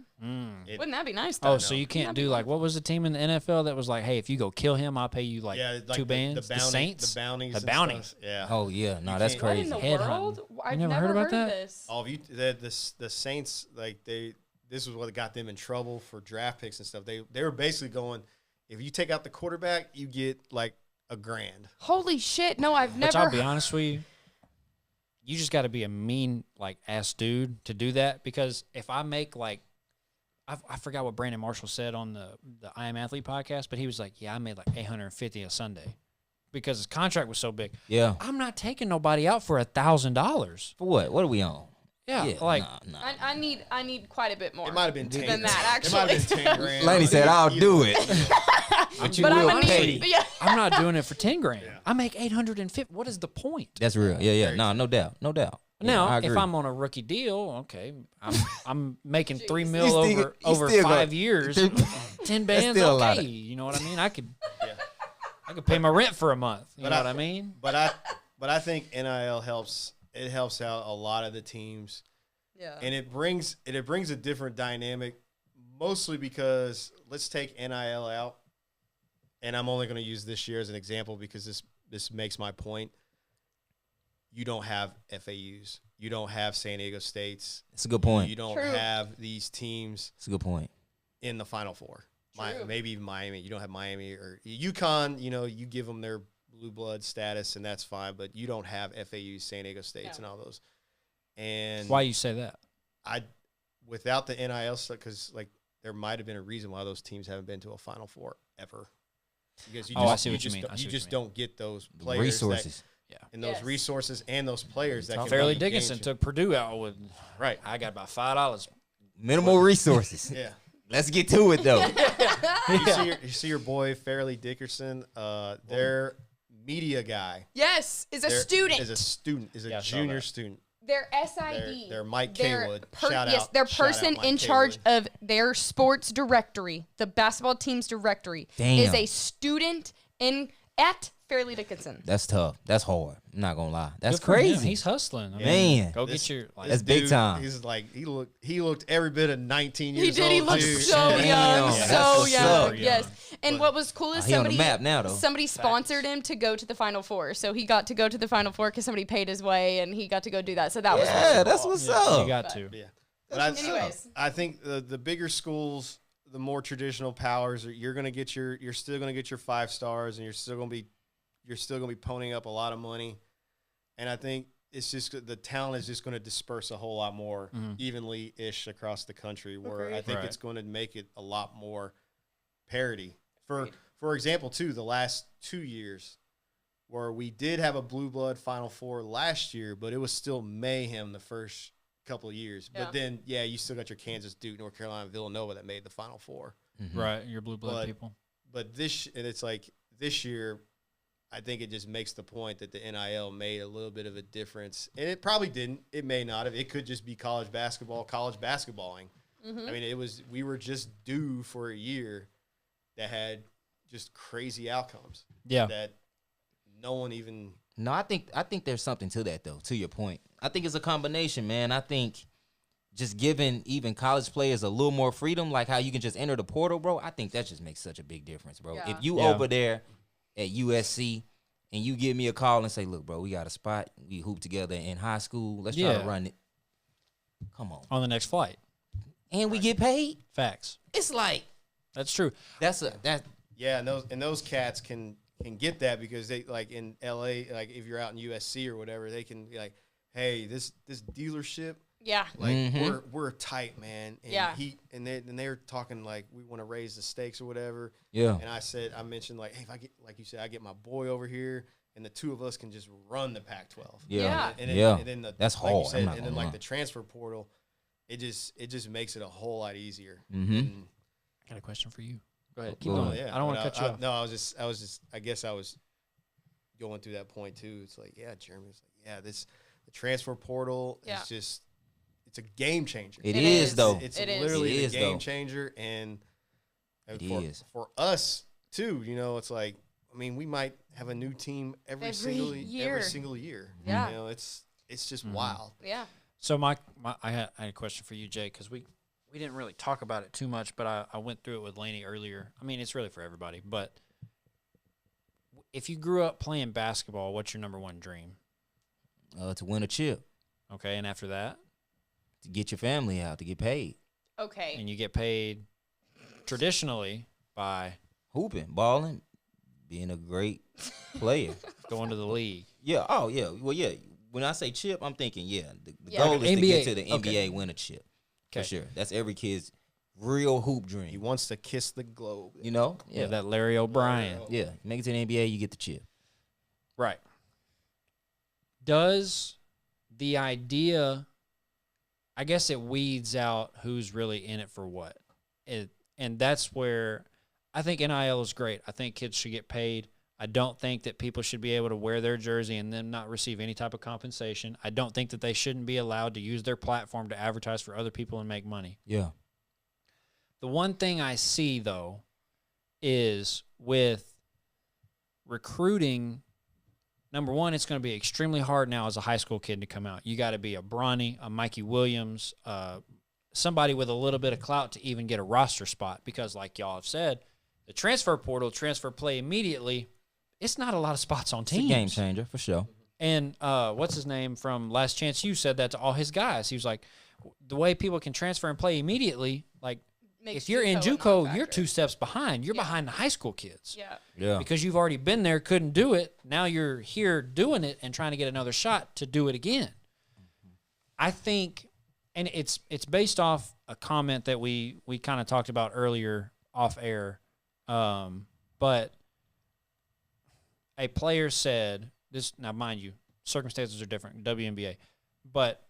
It- Wouldn't that be nice, though? Oh, so you can't do like, what was the team in the NFL that was like, hey, if you go kill him, I'll pay you like, like 2 bands? The bounty, Saints? the bounties. The and bounty. stuff. Yeah. Oh yeah, no, You that's can't- What crazy. in the Head world? hunting. I've never heard about that? of this. All of you, the Saints, like this was what got them in trouble for draft picks and stuff. They were basically going, if you take out the quarterback, you get like $1,000. Holy shit. No, I've Which never. I'll be honest with you, you just got to be a mean, like, ass dude to do that. Because if I make, like, I forgot what Brandon Marshall said on the I Am Athlete podcast, but he was like, yeah, I made like $850 a Sunday because his contract was so big. Yeah. I'm not taking nobody out for $1,000. For what? What are we on? Yeah, like, nah. I need quite a bit more. It might have been 10 than that, It might have been 10 grand. Laney said, "I'll do it," but you but I'm will gonna pay. need. Yeah. I'm not doing it for 10 grand. I make 850. What is the point? That's real. Yeah. No doubt. No doubt. Now, I if agree. I'm on a rookie deal, okay, I'm making $3 You mil still- over you still 5 got- years. 10 bands, still a lot okay. of- You know what I mean? I could pay my rent for a month. You But know I- what I mean? But I think NIL helps. It helps out a lot of the teams, Yeah. and it brings a different dynamic. Mostly because let's take NIL out, and I'm only going to use this year as an example because this makes my point. You don't have FAUs. You don't have San Diego States. It's a good point. You don't True. have these teams It's a good point. in the Final Four. True. Maybe even Miami. You don't have Miami or UConn. You give them their blue blood status, and that's fine. But you don't have FAUs, San Diego States, and all those. And Why you say that? without the NIL stuff, because like there might have been a reason why those teams haven't been to a Final Four ever. Because you I just, see what you just mean. don't- I see you what you just mean. don't get those players Resources. and those Yes. resources and those players that can Fairleigh be Dickinson game took Purdue out with, right. I got about $5. Minimal resources. Yeah. Let's get to it though. You see your boy Fairleigh Dickinson, their media guy. Yes, is a Their- student. Is a Yeah, I saw junior that. student. Their SID. They're Mike Their Kaywood. yes, their Shout out person Mike in charge Kaywood. of their sports directory, the basketball team's directory, is Damn. a student at Fairleigh Dickinson. That's tough. That's hard. I'm not gonna lie. That's Good for him. crazy. He's hustling. I mean, Man. go This- get your. Like, That's This big time. He's like he looked every bit of 19 years He old. did. He looked too. so Damn. young, That's so what's young. up. Yes. And what was cool is He on the somebody map now, though. somebody sponsored him to go to the Final Four, so he got to go to the Final Four because somebody paid his way, and he got to go do that. So that was Yeah, really that's cool. what's you up. got to. Yeah. But Anyways. I think the bigger schools, the more traditional powers, you're still gonna get your 5 stars, and you're still gonna be ponying up a lot of money. And I think it's just the talent is just going to disperse a whole lot more evenly ish across the country. Where Agreed. I think Right. it's going to make it a lot more parity. For example, too, the last 2 years, where we did have a blue blood Final Four last year, but it was still mayhem the first couple of years. Yeah. But then, you still got your Kansas, Duke, North Carolina, Villanova that made the Final Four. Right, your blue blood But- people. But this year, I think it just makes the point that the NIL made a little bit of a difference. And it probably didn't. It may not have. It could just be college basketballing. I mean, we were just due for a year that had just crazy outcomes. Yeah. That no one even. No, I think there's something to that though. To your point, I think it's a combination, man. I think just giving even college players a little more freedom, like how you can just enter the portal, bro. I think that just makes such a big difference, bro. Yeah. If you Yeah. over there at USC and you give me a call and say, "Look, bro, we got a spot. We hoop together in high school. Let's try Yeah. to run it." Come on, On the next flight. and we get paid. Facts. It's like That's true. that. Yeah, and those cats can get that because they like in LA, like if you're out in USC or whatever, they can be like, hey, this dealership. Yeah. Like we're tight, man. And Yeah. they're talking like we want to raise the stakes or whatever. Yeah. And I mentioned like, hey, if I get like you said, I get my boy over here, and the two of us can just run the Pac-12. Yeah. And then, Yeah. And then That's like you hard. said, I'm not and then gonna like lie. the transfer portal, it just makes it a whole lot easier. Mhm. And, I got a question for you. Go ahead. Go Keep ahead. going. yeah, I don't want but to cut you off. No, I was just. I guess I was going through that point too. It's like, yeah, Jeremy's like, yeah, the transfer portal Yeah. is just. It's a game changer. It It is is. though. It's It is. literally It a is, game though. changer, and It for, is. for us too. It's like, I mean, we might have a new team every Every single year. year. Yeah. It's just wild. Yeah. So I had a question for you, Jay, because we didn't really talk about it too much, but I went through it with Laney earlier. I mean, it's really for everybody, but if you grew up playing basketball, what's your number one dream? To win a chip, Okay, and after that, to get your family out, to get paid, Okay. and you get paid traditionally by hooping, balling, being a great player. going to the league. Yeah. Oh, yeah. Well, yeah. When I say chip, I'm thinking, the Yeah. goal is to NBA. get to the NBA, Okay. win a chip. For Okay. sure. That's every kid's real hoop He dream. wants to kiss the globe. You know? Yeah, that Larry O'Brien. Yeah. Make it to the NBA, you get the chip. Right. Does the idea, I guess it weeds out who's really in it for what. And that's where I think NIL is great. I think kids should get paid. I don't think that people should be able to wear their jersey and then not receive any type of compensation. I don't think that they shouldn't be allowed to use their platform to advertise for other people and make money. Yeah. The one thing I see, though, is with recruiting, number one, it's going to be extremely hard now as a high school kid to come out. You got to be a Bronny, a Mikey Williams, somebody with a little bit of clout to even get a roster spot because, like y'all have said, the transfer portal, transfer play immediately, it's not a lot of spots on It's a teams. game changer, for sure. And what's his name from Last Chance U said that to all his guys. He was like, the way people can transfer and play immediately, like, Makes if you're in JUCO a JUCO, you're non-factor. 2 steps behind. You're behind the high school kids. Yeah. Yeah. Because you've already been there, couldn't do it. Now you're here doing it and trying to get another shot to do it again. I think, and it's based off a comment that we kind of talked about earlier off air, but a player said this. Now, mind you, circumstances are different, WNBA, but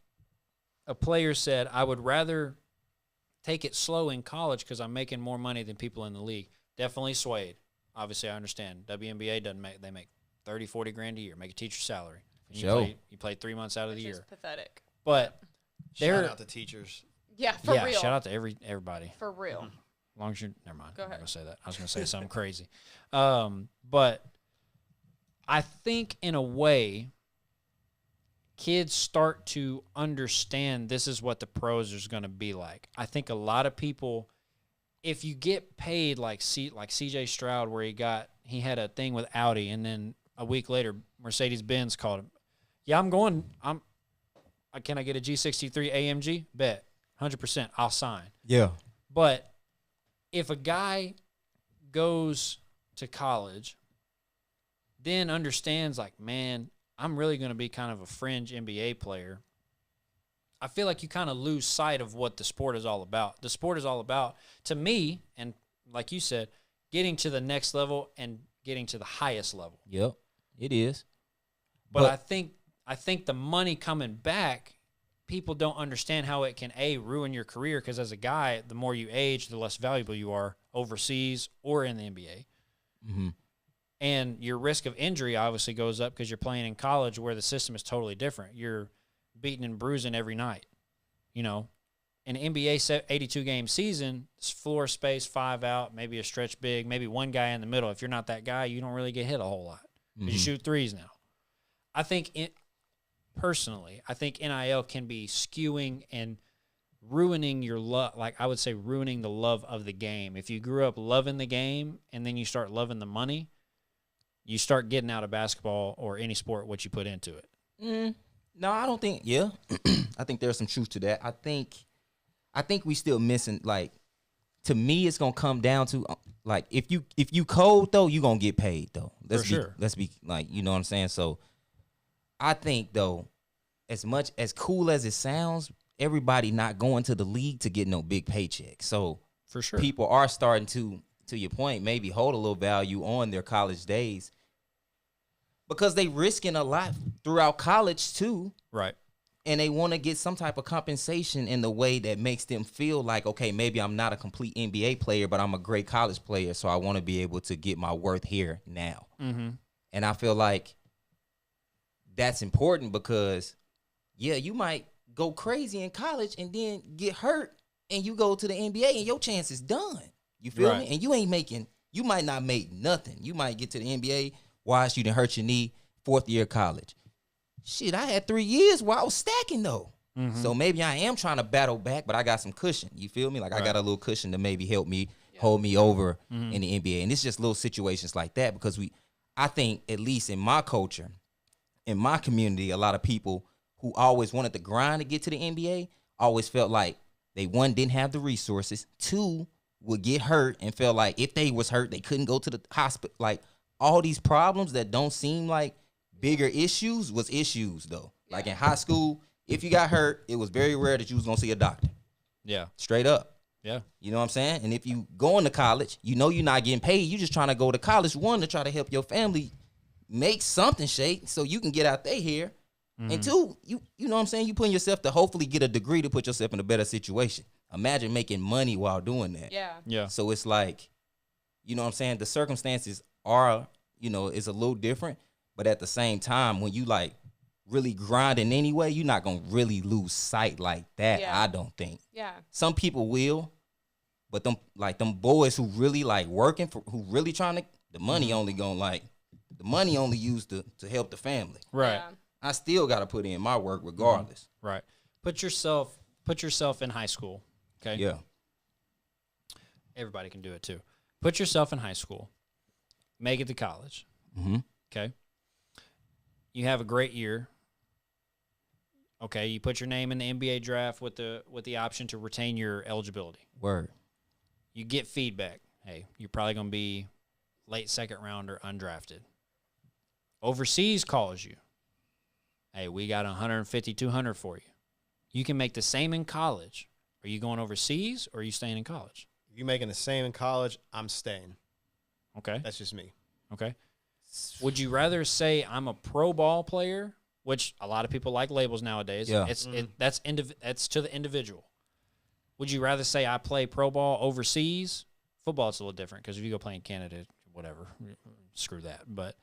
a player said, "I would rather take it slow in college because I'm making more money than people in the league." Definitely swayed. Obviously, I understand. WNBA doesn't make, they make 30, 40 grand a year, make a teacher's salary. And Sure. You play 3 months out of the Which is year. pathetic. But Shout out to teachers. Yeah, for yeah, real. shout out to everybody. For real. As long as you're, never mind. Go I'm not ahead. going to say that. I was going to say something crazy. But I think in a way, kids start to understand this is what the pros is going to be like. I think a lot of people, if you get paid like CJ Stroud, where he had a thing with Audi, and then a week later Mercedes-Benz called him. Yeah, can I get a G63 AMG? Bet. 100%. I'll sign. Yeah. But if a guy goes to college, then understands like, man, I'm really going to be kind of a fringe NBA player, I feel like you kind of lose sight of what the sport is all about. The sport is all about, to me, and like you said, getting to the next level and getting to the highest level. Yep. It is. But I think the money coming back, people don't understand how it can ruin your career, because as a guy, the more you age, the less valuable you are overseas or in the NBA. Mm-hmm. And your risk of injury obviously goes up because you're playing in college where the system is totally different. You're beating and bruising every night. You know, in an NBA 82-game season, it's floor space, 5 out, maybe a stretch big, maybe one guy in the middle. If you're not that guy, you don't really get hit a whole lot because you shoot threes now. I think personally, I think NIL can be skewing and ruining your love. Like, I would say ruining the love of the game. If you grew up loving the game and then you start loving the money, you start getting out of basketball or any sport what you put into it. No, I don't think. Yeah, I think there's some truth to that. I think we still missing. Like, to me, it's gonna come down to like if you cold though, you gonna get paid though. Let's be like, you know what I'm saying. So, I think though, as much as cool as it sounds, everybody not going to the league to get no big paycheck. So For sure. people are starting to your point, maybe hold a little value on their college days because they risking a lot throughout college too. Right. And they want to get some type of compensation in the way that makes them feel like, okay, maybe I'm not a complete NBA player, but I'm a great college player, so I want to be able to get my worth here now. Mm-hmm. And I feel like that's important because, yeah, you might go crazy in college and then get hurt and you go to the NBA and your chance is done. You feel me? And you might not make nothing. You might get to the NBA, watch you done hurt your knee, 4th year of college. Shit, I had 3 years where I was stacking though. So maybe I am trying to battle back, but I got some cushion. You feel me? Like I got a little cushion to maybe help me hold me over in the NBA. And it's just little situations like that because I think at least in my culture, in my community, a lot of people who always wanted to grind to get to the NBA always felt like they, one, didn't have the resources, two, would get hurt and felt like if they was hurt, they couldn't go to the hospital. Like all these problems that don't seem like bigger issues was issues though. Like in high school, if you got hurt, it was very rare that you was going to see a doctor. Yeah. Straight up. Yeah. You know what I'm saying? And if you going to college, you know you're not getting paid. You just trying to go to college, one, to try to help your family make something shake so you can get out there here. And two, you know what I'm saying? You putting yourself to hopefully get a degree to put yourself in a better situation. Imagine making money while doing that. Yeah. Yeah. So it's like, you know what I'm saying? The circumstances are, is a little different. But at the same time, when you like really grinding anyway, you're not going to really lose sight like that, I don't think. Yeah. Some people will, but them boys who really like working for, who really trying to, the money only going like, the money only used to help the family. Right. Yeah. I still got to put in my work regardless. Right. Put yourself in high school. Okay. Yeah. Everybody can do it too. Put yourself in high school. Make it to college. Mm-hmm. Okay. You have a great year. Okay. You put your name in the NBA draft with the option to retain your eligibility. Word. You get feedback. Hey, you're probably going to be late second round or undrafted. Overseas calls you. Hey, we got 150, 200 for you. You can make the same in college. Are you going overseas or are you staying in college? If you're making the same in college, I'm staying. Okay. That's just me. Okay. Would you rather say I'm a pro ball player, which a lot of people like labels nowadays? Yeah. That's to the individual. Would you rather say I play pro ball overseas? Football, it's a little different because if you go play in Canada, whatever, screw that. But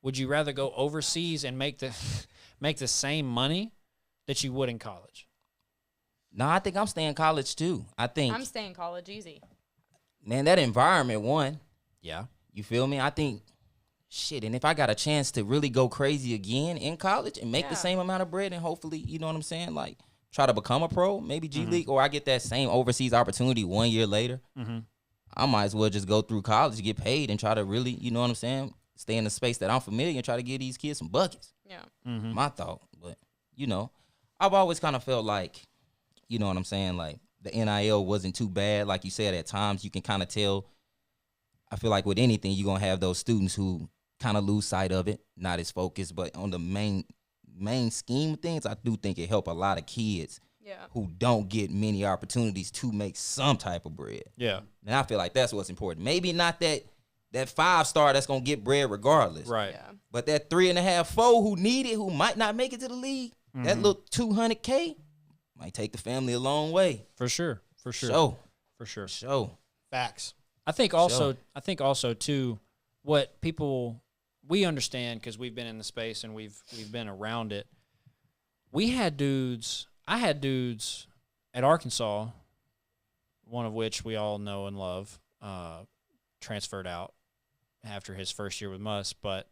would you rather go overseas and make the same money that you would in college? No, I think I'm staying college too. I'm staying college easy. Man, that environment, one. Yeah. You feel me? I think, shit, and if I got a chance to really go crazy again in college and make the same amount of bread and hopefully, you know what I'm saying, like try to become a pro, maybe G League, or I get that same overseas opportunity 1 year later, I might as well just go through college, get paid, and try to really, you know what I'm saying, stay in the space that I'm familiar and try to give these kids some buckets. Yeah. My thought. But, I've always kind of felt like, you know what I'm saying, like the NIL wasn't too bad. Like you said, at times you can kind of tell. I feel like with anything, you're going to have those students who kind of lose sight of it, not as focused. But on the main scheme of things, I do think it helped a lot of kids who don't get many opportunities to make some type of bread. Yeah. And I feel like that's what's important. Maybe not that 5-star that's going to get bread regardless. Right. Yeah. But that 3.5, 4 who need it, who might not make it to the league, that little $200K might take the family a long way. For sure. For sure. For sure. Facts. I think also too, what we understand because we've been in the space and we've been around it. I had dudes at Arkansas, one of which we all know and love, transferred out after his first year with us, but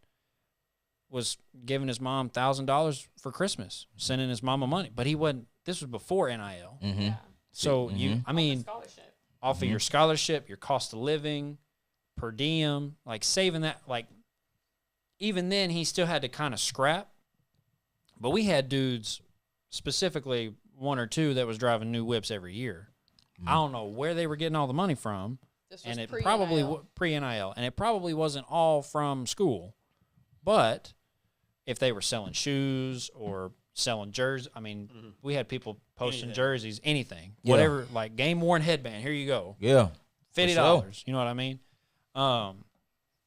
was giving his mom $1,000 for Christmas, sending his mama money. But he wasn't. This was before NIL. Yeah. So Scholarship. off of your scholarship, your cost of living, per diem, like saving that, like even then he still had to kind of scrap. But we had dudes, specifically one or two, that was driving new whips every year. I don't know where they were getting all the money from. This was And it pre-NIL. probably pre-NIL, and it probably wasn't all from school. But if they were selling shoes or selling jerseys, I mean, we had people posting jerseys, anything, whatever, like game worn headband. Here you go, Yeah. $50. Sure. You know what I mean?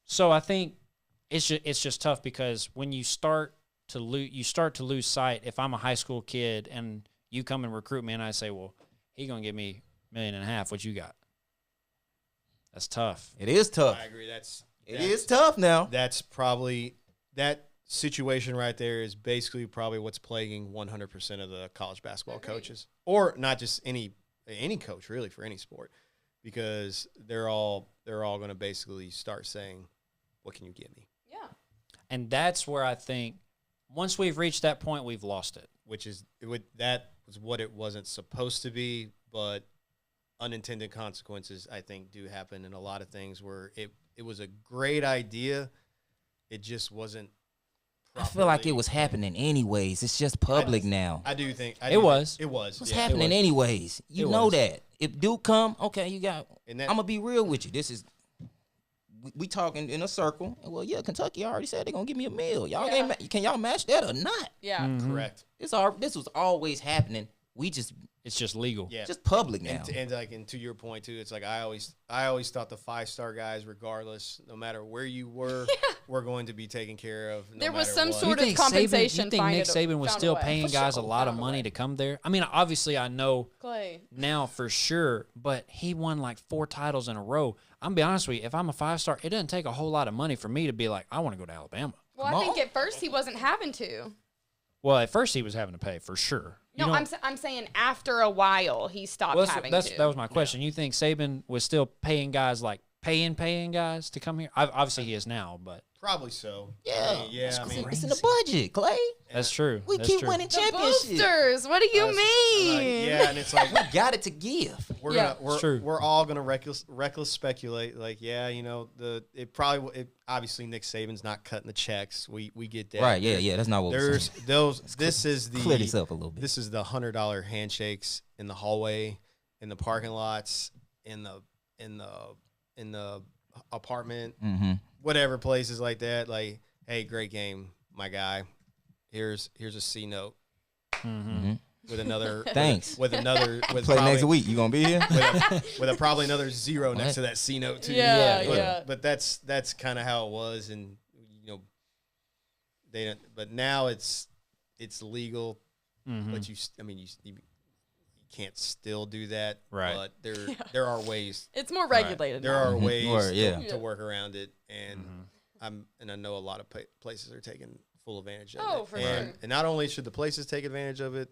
So I think it's just tough because when you start to lose sight. If I'm a high school kid and you come and recruit me, and I say, well, he's gonna give me $1.5 million. What you got? That's tough. It is tough. I agree. It is tough now. That's probably that situation right there is basically probably what's plaguing 100% of the college basketball coaches, or not just any coach really for any sport, because they're all going to basically start saying, "What can you give me?" Yeah. And that's where I think once we've reached that point, we've lost it. Which is with that was what it wasn't supposed to be, but unintended consequences, I think, do happen in a lot of things where it was a great idea. It just wasn't. I feel like it was happening anyways. It's just public now. I do think It was. It was. It's happening anyways. You know that. If Duke come, okay, you got. And I'm gonna be real with you. This is. We talking in a circle. Well, yeah, Kentucky already said they're gonna give me a meal. Y'all can y'all match that or not? Yeah. Correct. This was always happening. It's just legal. Yeah. Just public now. And to your point too, it's like I always thought the 5-star guys, regardless, no matter where you were, were going to be taken care of. No There was matter some what. sort of compensation. You think Nick Saban was still paying guys a lot of Found a money way. to come there? I mean, obviously I know Clay. now for sure, but he won like 4 titles in a row. I'm gonna be honest with you. If I'm a 5-star, it doesn't take a whole lot of money for me to be like, I want to go to Alabama. Well, I think at first he wasn't having to. Well, at first he was having to pay for sure. No, I'm saying after a while he stopped having to. That was my question. You think Saban was still paying guys like paying guys to come here? Obviously he is now, but Probably so. Yeah. I mean, It's in the budget, Clay. that's true. We That's keep true. winning The championships. boosters. What do you mean? yeah, and it's like We got it to give. we're all gonna reckless speculate. Like, obviously Nick Saban's not cutting the checks. We get that. Right, yeah. That's not what we're There's saying. those. This is the Clear this up a little bit. This is the $100 handshakes in the hallway, in the parking lots, in the apartment, whatever places like that. Like, hey, great game, my guy. Here's a C note with another. Thanks. With Play probably, next week. You gonna be here? with probably another 0 next to that C note too. Yeah. But that's kind of how it was, and they don't. But now it's legal. But you can't still do that. Right. But there are ways. It's more regulated. There now. are ways yeah. to work around it, and I know a lot of places are taking full advantage of it. Oh, for sure. And not only should the places take advantage of it,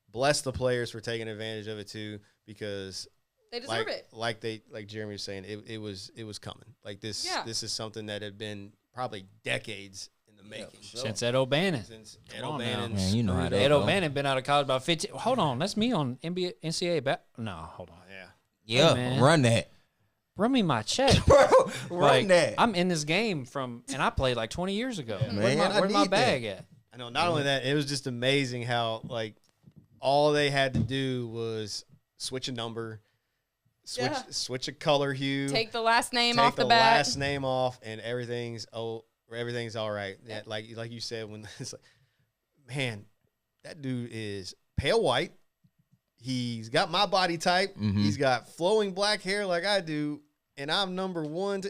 bless the players for taking advantage of it too, because They deserve it. like Jeremy was saying, it was coming. Like this is something that had been probably decades in the making. Since Ed O'Bannon. Since Ed Come on now. O'Bannon, Man, you know how that Ed go. O'Bannon been out of college about 15. Hold on, that's me on NCAA. No, hold on. Yeah. Yeah, man. run that. Run me my check. Bro, Like, run that. I'm in this game and I played like 20 years ago. Man, Where's my I need bag at? I know. Not only that, it was just amazing how like all they had to do was switch a number, switch a color hue, Take the last name take off the the bat. last name off, and everything's all right. Yeah, like you said, when it's like, man, that dude is pale white. He's got my body type. He's got flowing black hair like I do, and I'm number 1.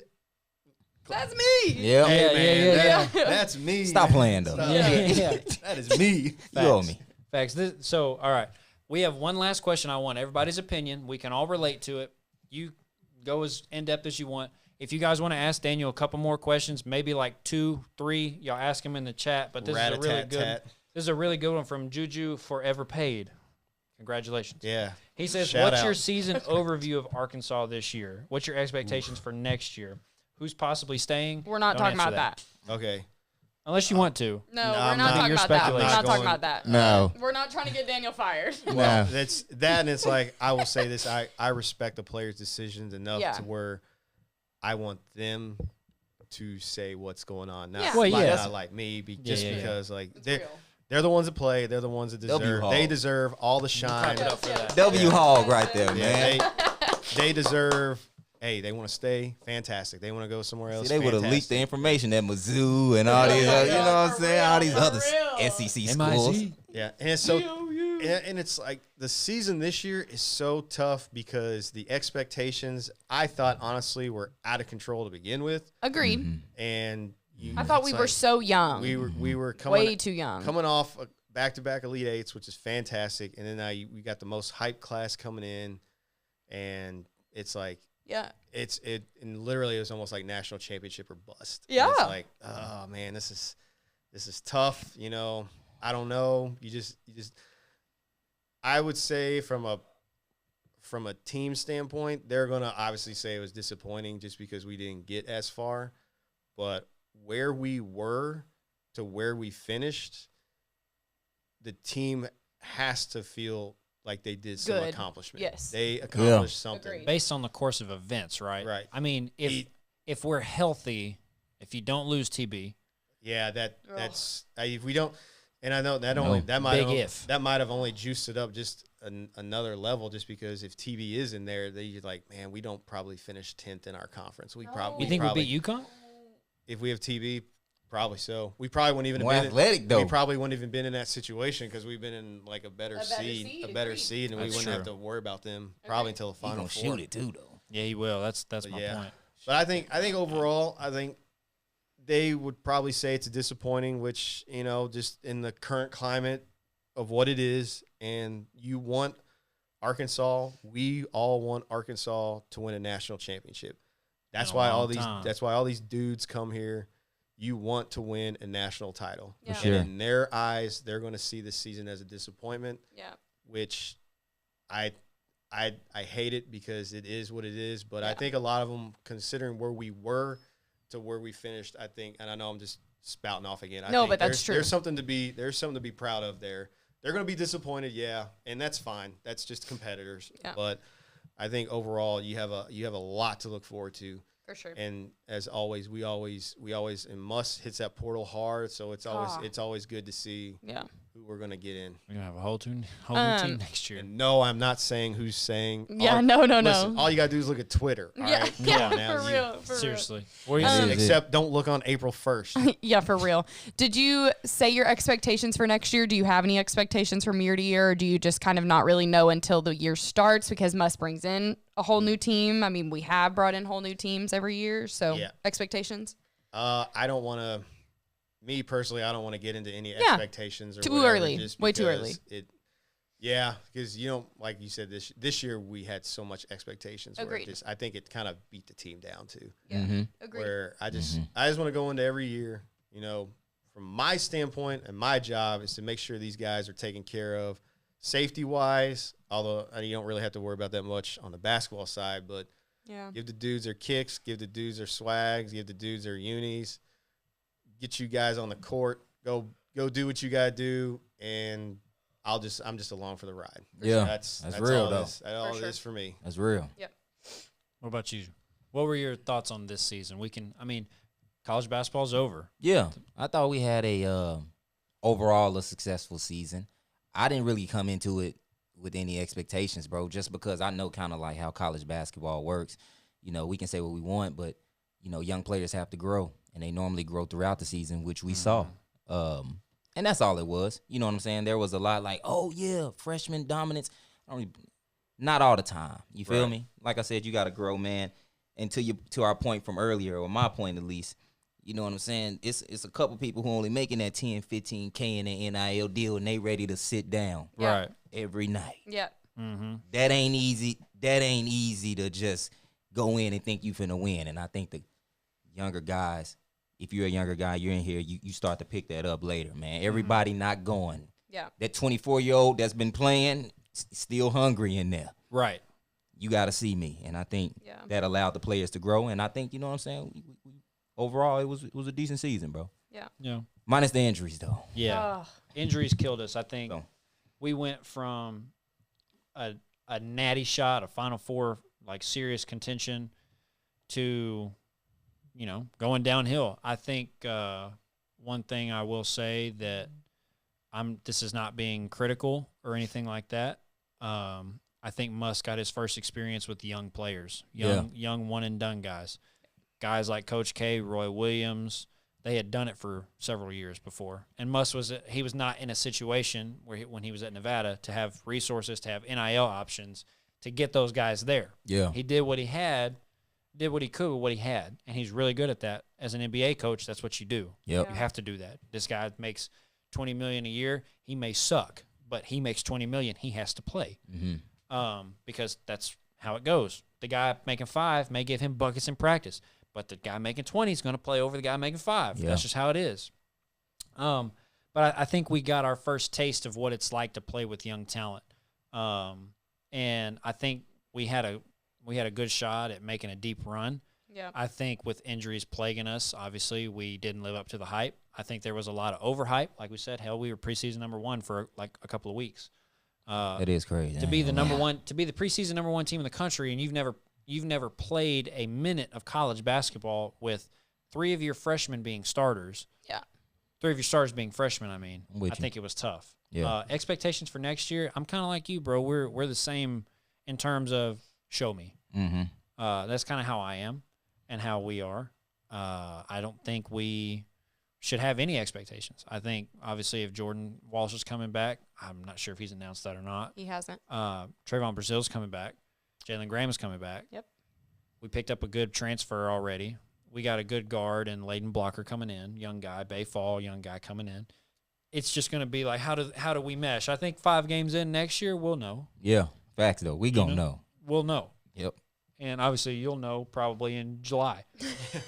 That's me. Yeah. Hey, man, yeah. that's me. Stop playing though. Stop. Yeah. That is me. You owe me. Facts. So, all right. We have one last question. I want everybody's opinion. We can all relate to it. You go as in-depth as you want. If you guys want to ask Daniel a couple more questions, maybe like 2, 3, y'all ask him in the chat. But this is a really good. Rat-a-tat-tat. This is a really good one from Juju Forever Paid. Congratulations. Yeah. He says, Shout what's out. your season overview of Arkansas this year? What's your expectations for next year? Who's possibly staying? We're not Don't talking answer about that. Okay. Unless you want to. No, No, we're I'm not not. talking You're about that. We're speculating. not talking Going- about that. No. We're not trying to get Daniel fired. No. That's that, and it's like I will say this: I respect the players' decisions enough Yeah. to where I want them to say what's going on. Not, Yeah. Well, like, yeah. not like me, just yeah. because like It's they're real. they're the ones that play. They're the ones that W deserve. Hog. They deserve all the shine. Clap it up for that. W Hog right there, Yeah, man. they deserve. Hey, they want to stay. Fantastic. They want to go somewhere else. See, they would have leaked the fantastic. information at Mizzou and all these, other, you know what I'm For saying? All real, these for other real. SEC schools. MIZ. Yeah, and so and it's like the season this year is so tough because the expectations I thought honestly were out of control to begin with, Agreed. and I thought we were so young. we were coming way too young. coming off back-to-back Elite Eights, which is fantastic, and then now we got the most hype class coming in, and it's like Yeah. and literally it was almost like national championship or bust. And Yeah. it's like, oh man, this is tough. You know, I don't know. You just I would say from a team standpoint, they're gonna obviously say it was disappointing just because we didn't get as far. But where we were to where we finished, the team has to feel like they did some Good. accomplishment. Yes. They accomplished something. Agreed. Based on the course of events, right? Right. I mean, if we're healthy, if you don't lose TB, Yeah, that's if we don't, and I know that Big might have only juiced it up just another level, just because if TB is in there, you're like, man, we don't probably finish 10th in our conference. We probably you think we'll beat UConn? if we have TB. Probably so. We probably wouldn't even More have been athletic, though. We probably wouldn't even been in that situation because we've been in like a better seed, and That's we wouldn't have to worry about them probably until the He final gonna four. shoot it too, though. Yeah, he will. That's my point. But I think overall, I think they would probably say it's disappointing, which, just in the current climate of what it is, and you want Arkansas. We all want Arkansas to win a national championship. That's why all these dudes come here. You want to win a national title. Yeah. Sure. And in their eyes, they're going to see this season as a disappointment. Yeah. Which I hate it because it is what it is. But I think a lot of them, considering where we were to where we finished, I think, and I know I'm just spouting off again. But that's true. There's something to be proud of there. They're going to be disappointed, yeah, and that's fine. That's just competitors. Yeah. But I think overall, you have a lot to look forward to. For sure. And as always, we always and Muss hits that portal hard, so it's always good to see who we're gonna get in. We're gonna have a whole new team next year. And no, I'm not saying who's saying. Yeah, no. Listen, all you gotta do is look at Twitter. All right? Come on now, for real. Seriously. Except don't look on April 1st. Yeah, for real. Did you say your expectations for next year? Do you have any expectations from year to year, or do you just kind of not really know until the year starts because Muss brings in a whole new team? I mean, we have brought in whole new teams every year, so expectations? I don't want to. Me personally, I don't want to get into any expectations. Or too whatever, early. just Way too because early. Because like you said, this year we had so much expectations. Agreed. I think it kind of beat the team down too. Yeah, agreed. Where I just want to go into every year. From my standpoint, and my job is to make sure these guys are taken care of, safety wise. Although you don't really have to worry about that much on the basketball side, but give the dudes their kicks, give the dudes their swags, give the dudes their unis. Get you guys on the court. Go do what you gotta do, and I'm just along for the ride. Yeah, that's real all though. That's all it is for me. That's real. Yep. What about you? What were your thoughts on this season? College basketball's over. Yeah, I thought we had overall a successful season. I didn't really come into it with any expectations, bro, just because I know kind of like how college basketball works. We can say what we want, but young players have to grow, and they normally grow throughout the season, which we saw. And that's all it was. You know what I'm saying? There was a lot like, oh, yeah, freshman dominance. Not all the time. You feel me? Like I said, you got to grow, man. And to our point from earlier, or my point at least, you know what I'm saying? It's a couple people who only making that 10, 15K in the NIL deal, and they ready to sit down every night. Yeah. Mm-hmm. That ain't easy. That ain't easy to just go in and think you finna win. And I think the younger guys, if you're a younger guy, you're in here, you start to pick that up later, man. Everybody not going. Yeah. That 24-year-old that's been playing, still hungry in there. Right. You got to see me. And I think that allowed the players to grow. And I think, you know what I'm saying, overall, it was a decent season, bro. Yeah. Minus the injuries, though. Yeah. Injuries killed us. I think we went from a natty shot, a Final Four, like serious contention, to, going downhill. I think one thing I will say that this is not being critical or anything like that. I think Muss got his first experience with young players, young one-and-done guys. Guys like Coach K, Roy Williams, they had done it for several years before. And Muss was not in a situation where when he was at Nevada to have resources, to have NIL options, to get those guys there. Yeah. He did what he could with what he had, and he's really good at that. As an NBA coach, that's what you do. Yep. You have to do that. This guy makes $20 million a year. He may suck, but he makes $20 million. He has to play. Because that's how it goes. The guy making 5 may give him buckets in practice, but the guy making 20 is going to play over the guy making 5. Yeah. That's just how it is. But I think we got our first taste of what it's like to play with young talent. And I think we had a good shot at making a deep run. Yeah. I think with injuries plaguing us, obviously we didn't live up to the hype. I think there was a lot of overhype. Like we said, hell, we were preseason #1 for like a couple of weeks. That is crazy. To be the #1, to be the preseason #1 team in the country, and you've never played a minute of college basketball with 3 of your freshmen being starters. Yeah. 3 of your starters being freshmen. I mean, With I you. think it was tough. Yeah. Expectations for next year. I'm kind of like you, bro. We're the same in terms of show me. Mm-hmm. That's kind of how I am and how we are. I don't think we should have any expectations. I think, obviously, if Jordan Walsh is coming back, I'm not sure if he's announced that or not. He hasn't. Trayvon Brazil's coming back. Jalen Graham is coming back. Yep. We picked up a good transfer already. We got a good guard and Layden Blocker coming in, young guy. Bay Fall, young guy coming in. It's just going to be like, how do we mesh? I think 5 games in next year, we'll know. Yeah, facts though. We gonna know. We'll know. Yep. And obviously, you'll know probably in July.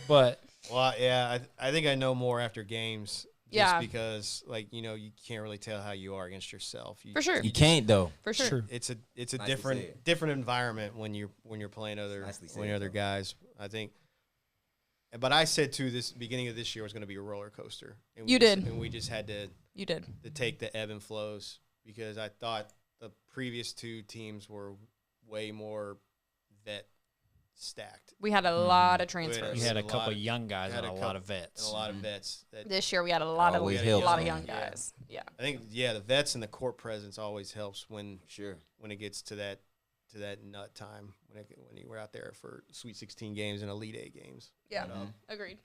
But Well, yeah, I think I know more after games. Just Yeah. because, like, you know, you can't really tell how you are against yourself. For sure. You can't though. For sure. It's a Nicely different said. different environment when you're playing Nicely said, other bro. guys. I think. But I said too, this beginning of this year was going to be a roller coaster. And You just, did. and we just had to You did. take the ebb and flows because I thought the previous 2 teams were way more vet stacked. We had a lot of transfers. you had a a couple lot of young guys had and a a lot couple- of vets. And a lot of vets. That This year we had a lot Always of helps, young man. guys. Yeah. I think the vets and the court presence always helps when Sure. it gets to that nut time when you were out there for Sweet 16 games and Elite 8 games. Yeah. Mm-hmm. Agreed.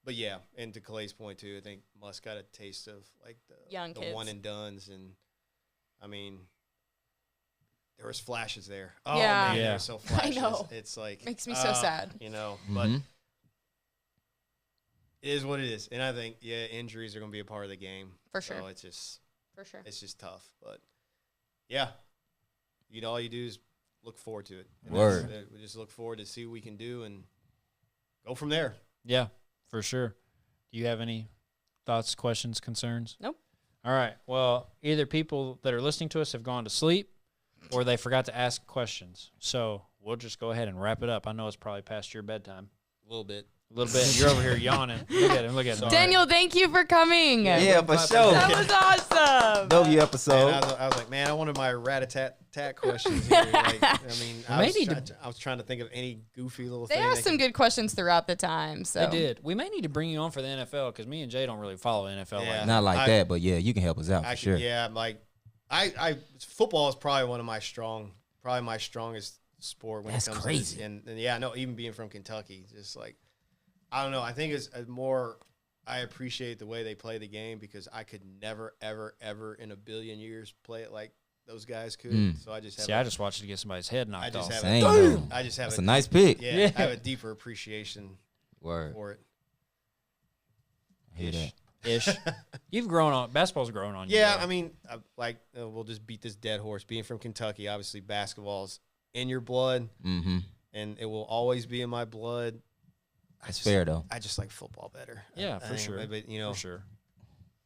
But yeah, and to Clay's point too, I think Musk got a taste of like the Young kids. one and dones, and I mean, there was flashes there. Oh Yeah. man, Yeah. there were so flashes. know. It's like Makes me so sad. you know. But Mhm. it is what it is, and I think injuries are going to be a part of the game For sure. So it's For sure. just tough, but yeah, all you do is look forward to it. And Word. we just look forward to see what we can do and go from there. Yeah, for sure. Do you have any thoughts, questions, concerns? Nope. All right. Well, either people that are listening to us have gone to sleep or they forgot to ask questions. So we'll just go ahead and wrap it up. I know it's probably past your bedtime. A little bit. A little bit. You're over here yawning. Look at him. Look at him. Daniel, thank you for coming. Yeah, for sure. That was awesome. W And episode. I was like, man, I wanted my rat-a-tat-tat questions here. Like, I mean, may need I was trying to think of any goofy little They thing. asked some good questions throughout the time. So They did. We may need to bring you on for the NFL because me and Jay don't really follow NFL. Yeah. Like Not like that, but yeah, you can help us out for sure. Yeah, like, football is probably my strongest sport when That's it comes crazy. to this. And yeah, no, even being from Kentucky, just like, I don't know. I think it's more. I appreciate the way they play the game because I could never, ever, ever in a billion years play it like those guys could. So I just have. See, I just watched it get somebody's head knocked just off. have Same, a, though. I just have That's a nice pick. Yeah, Yeah. I have a deeper appreciation Word. for it. I hear that. Ish. You've grown on. Basketball's grown on you. Yeah, bro. I mean, we'll just beat this dead horse. Being from Kentucky, obviously, basketball's in your blood, Mm-hmm. and it will always be in my blood. That's fair though. I just like football better. Yeah, I for think, sure. But For sure.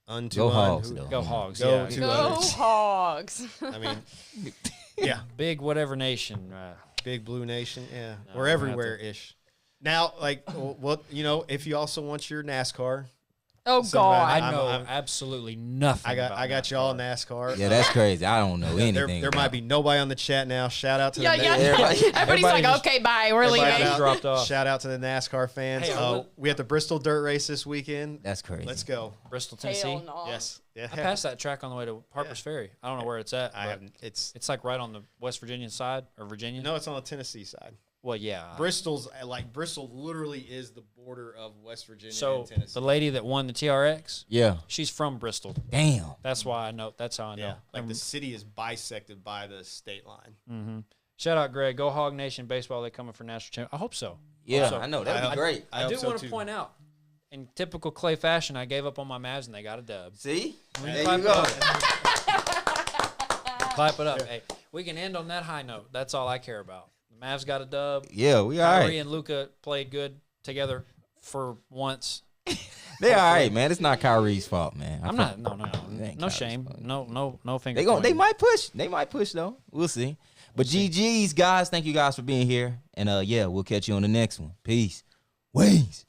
unto Go un, Hogs, who- though. Go Hogs. Go yeah. to- go others. Hogs. I mean, yeah, Big whatever nation. big blue nation. Yeah, No, we're we have to- everywhere ish. Now, like, what if you also want your NASCAR, Oh Somebody- God. I know I'm- absolutely nothing. I about got y'all NASCAR. NASCAR. Yeah, that's crazy. I don't know There, anything. there about might it. be nobody on the chat now. Shout out to Yeah, the yeah. Everybody- Everybody's like, just- okay, bye. We're everybody leaving. out. dropped off. Shout out to the NASCAR fans. Hey, I would- We have the Bristol Dirt Race this weekend. That's crazy. Let's go. Bristol, Tennessee. Hell no. Yes. Yeah. I passed that track on the way to Harper's Ferry. I don't know where it's at. I but haven't. It's It's like right on the West Virginia side or Virginia. no. It's on the Tennessee side. Well, yeah. Bristol literally is the border of West Virginia So and Tennessee. the lady that won the TRX, Yeah. she's from Bristol. Damn. That's why I know. That's how I know. yeah, like the city is bisected by the state line. Shout out, Greg. Go Hog Nation baseball. They coming for national champion. I hope so. Yeah, So- I know. That'd be great. I I hope do so, want to too. point out, in typical Clay fashion, I gave up on my Mavs and they got a dub. See? There Clap you it go. up. Clap it up. Hey, we can end on that high note. That's all I care about. The Mavs got a dub. Yeah, we all Kyrie right. and Luka played good together for once. They all right, man. It's not Kyrie's fault, man. I'm not. No, It ain't no Kyrie's shame. fault. No finger. They pointing. might push. They might push though. We'll see. But GG's guys, thank you guys for being here. And yeah, we'll catch you on the next one. Peace. Wings.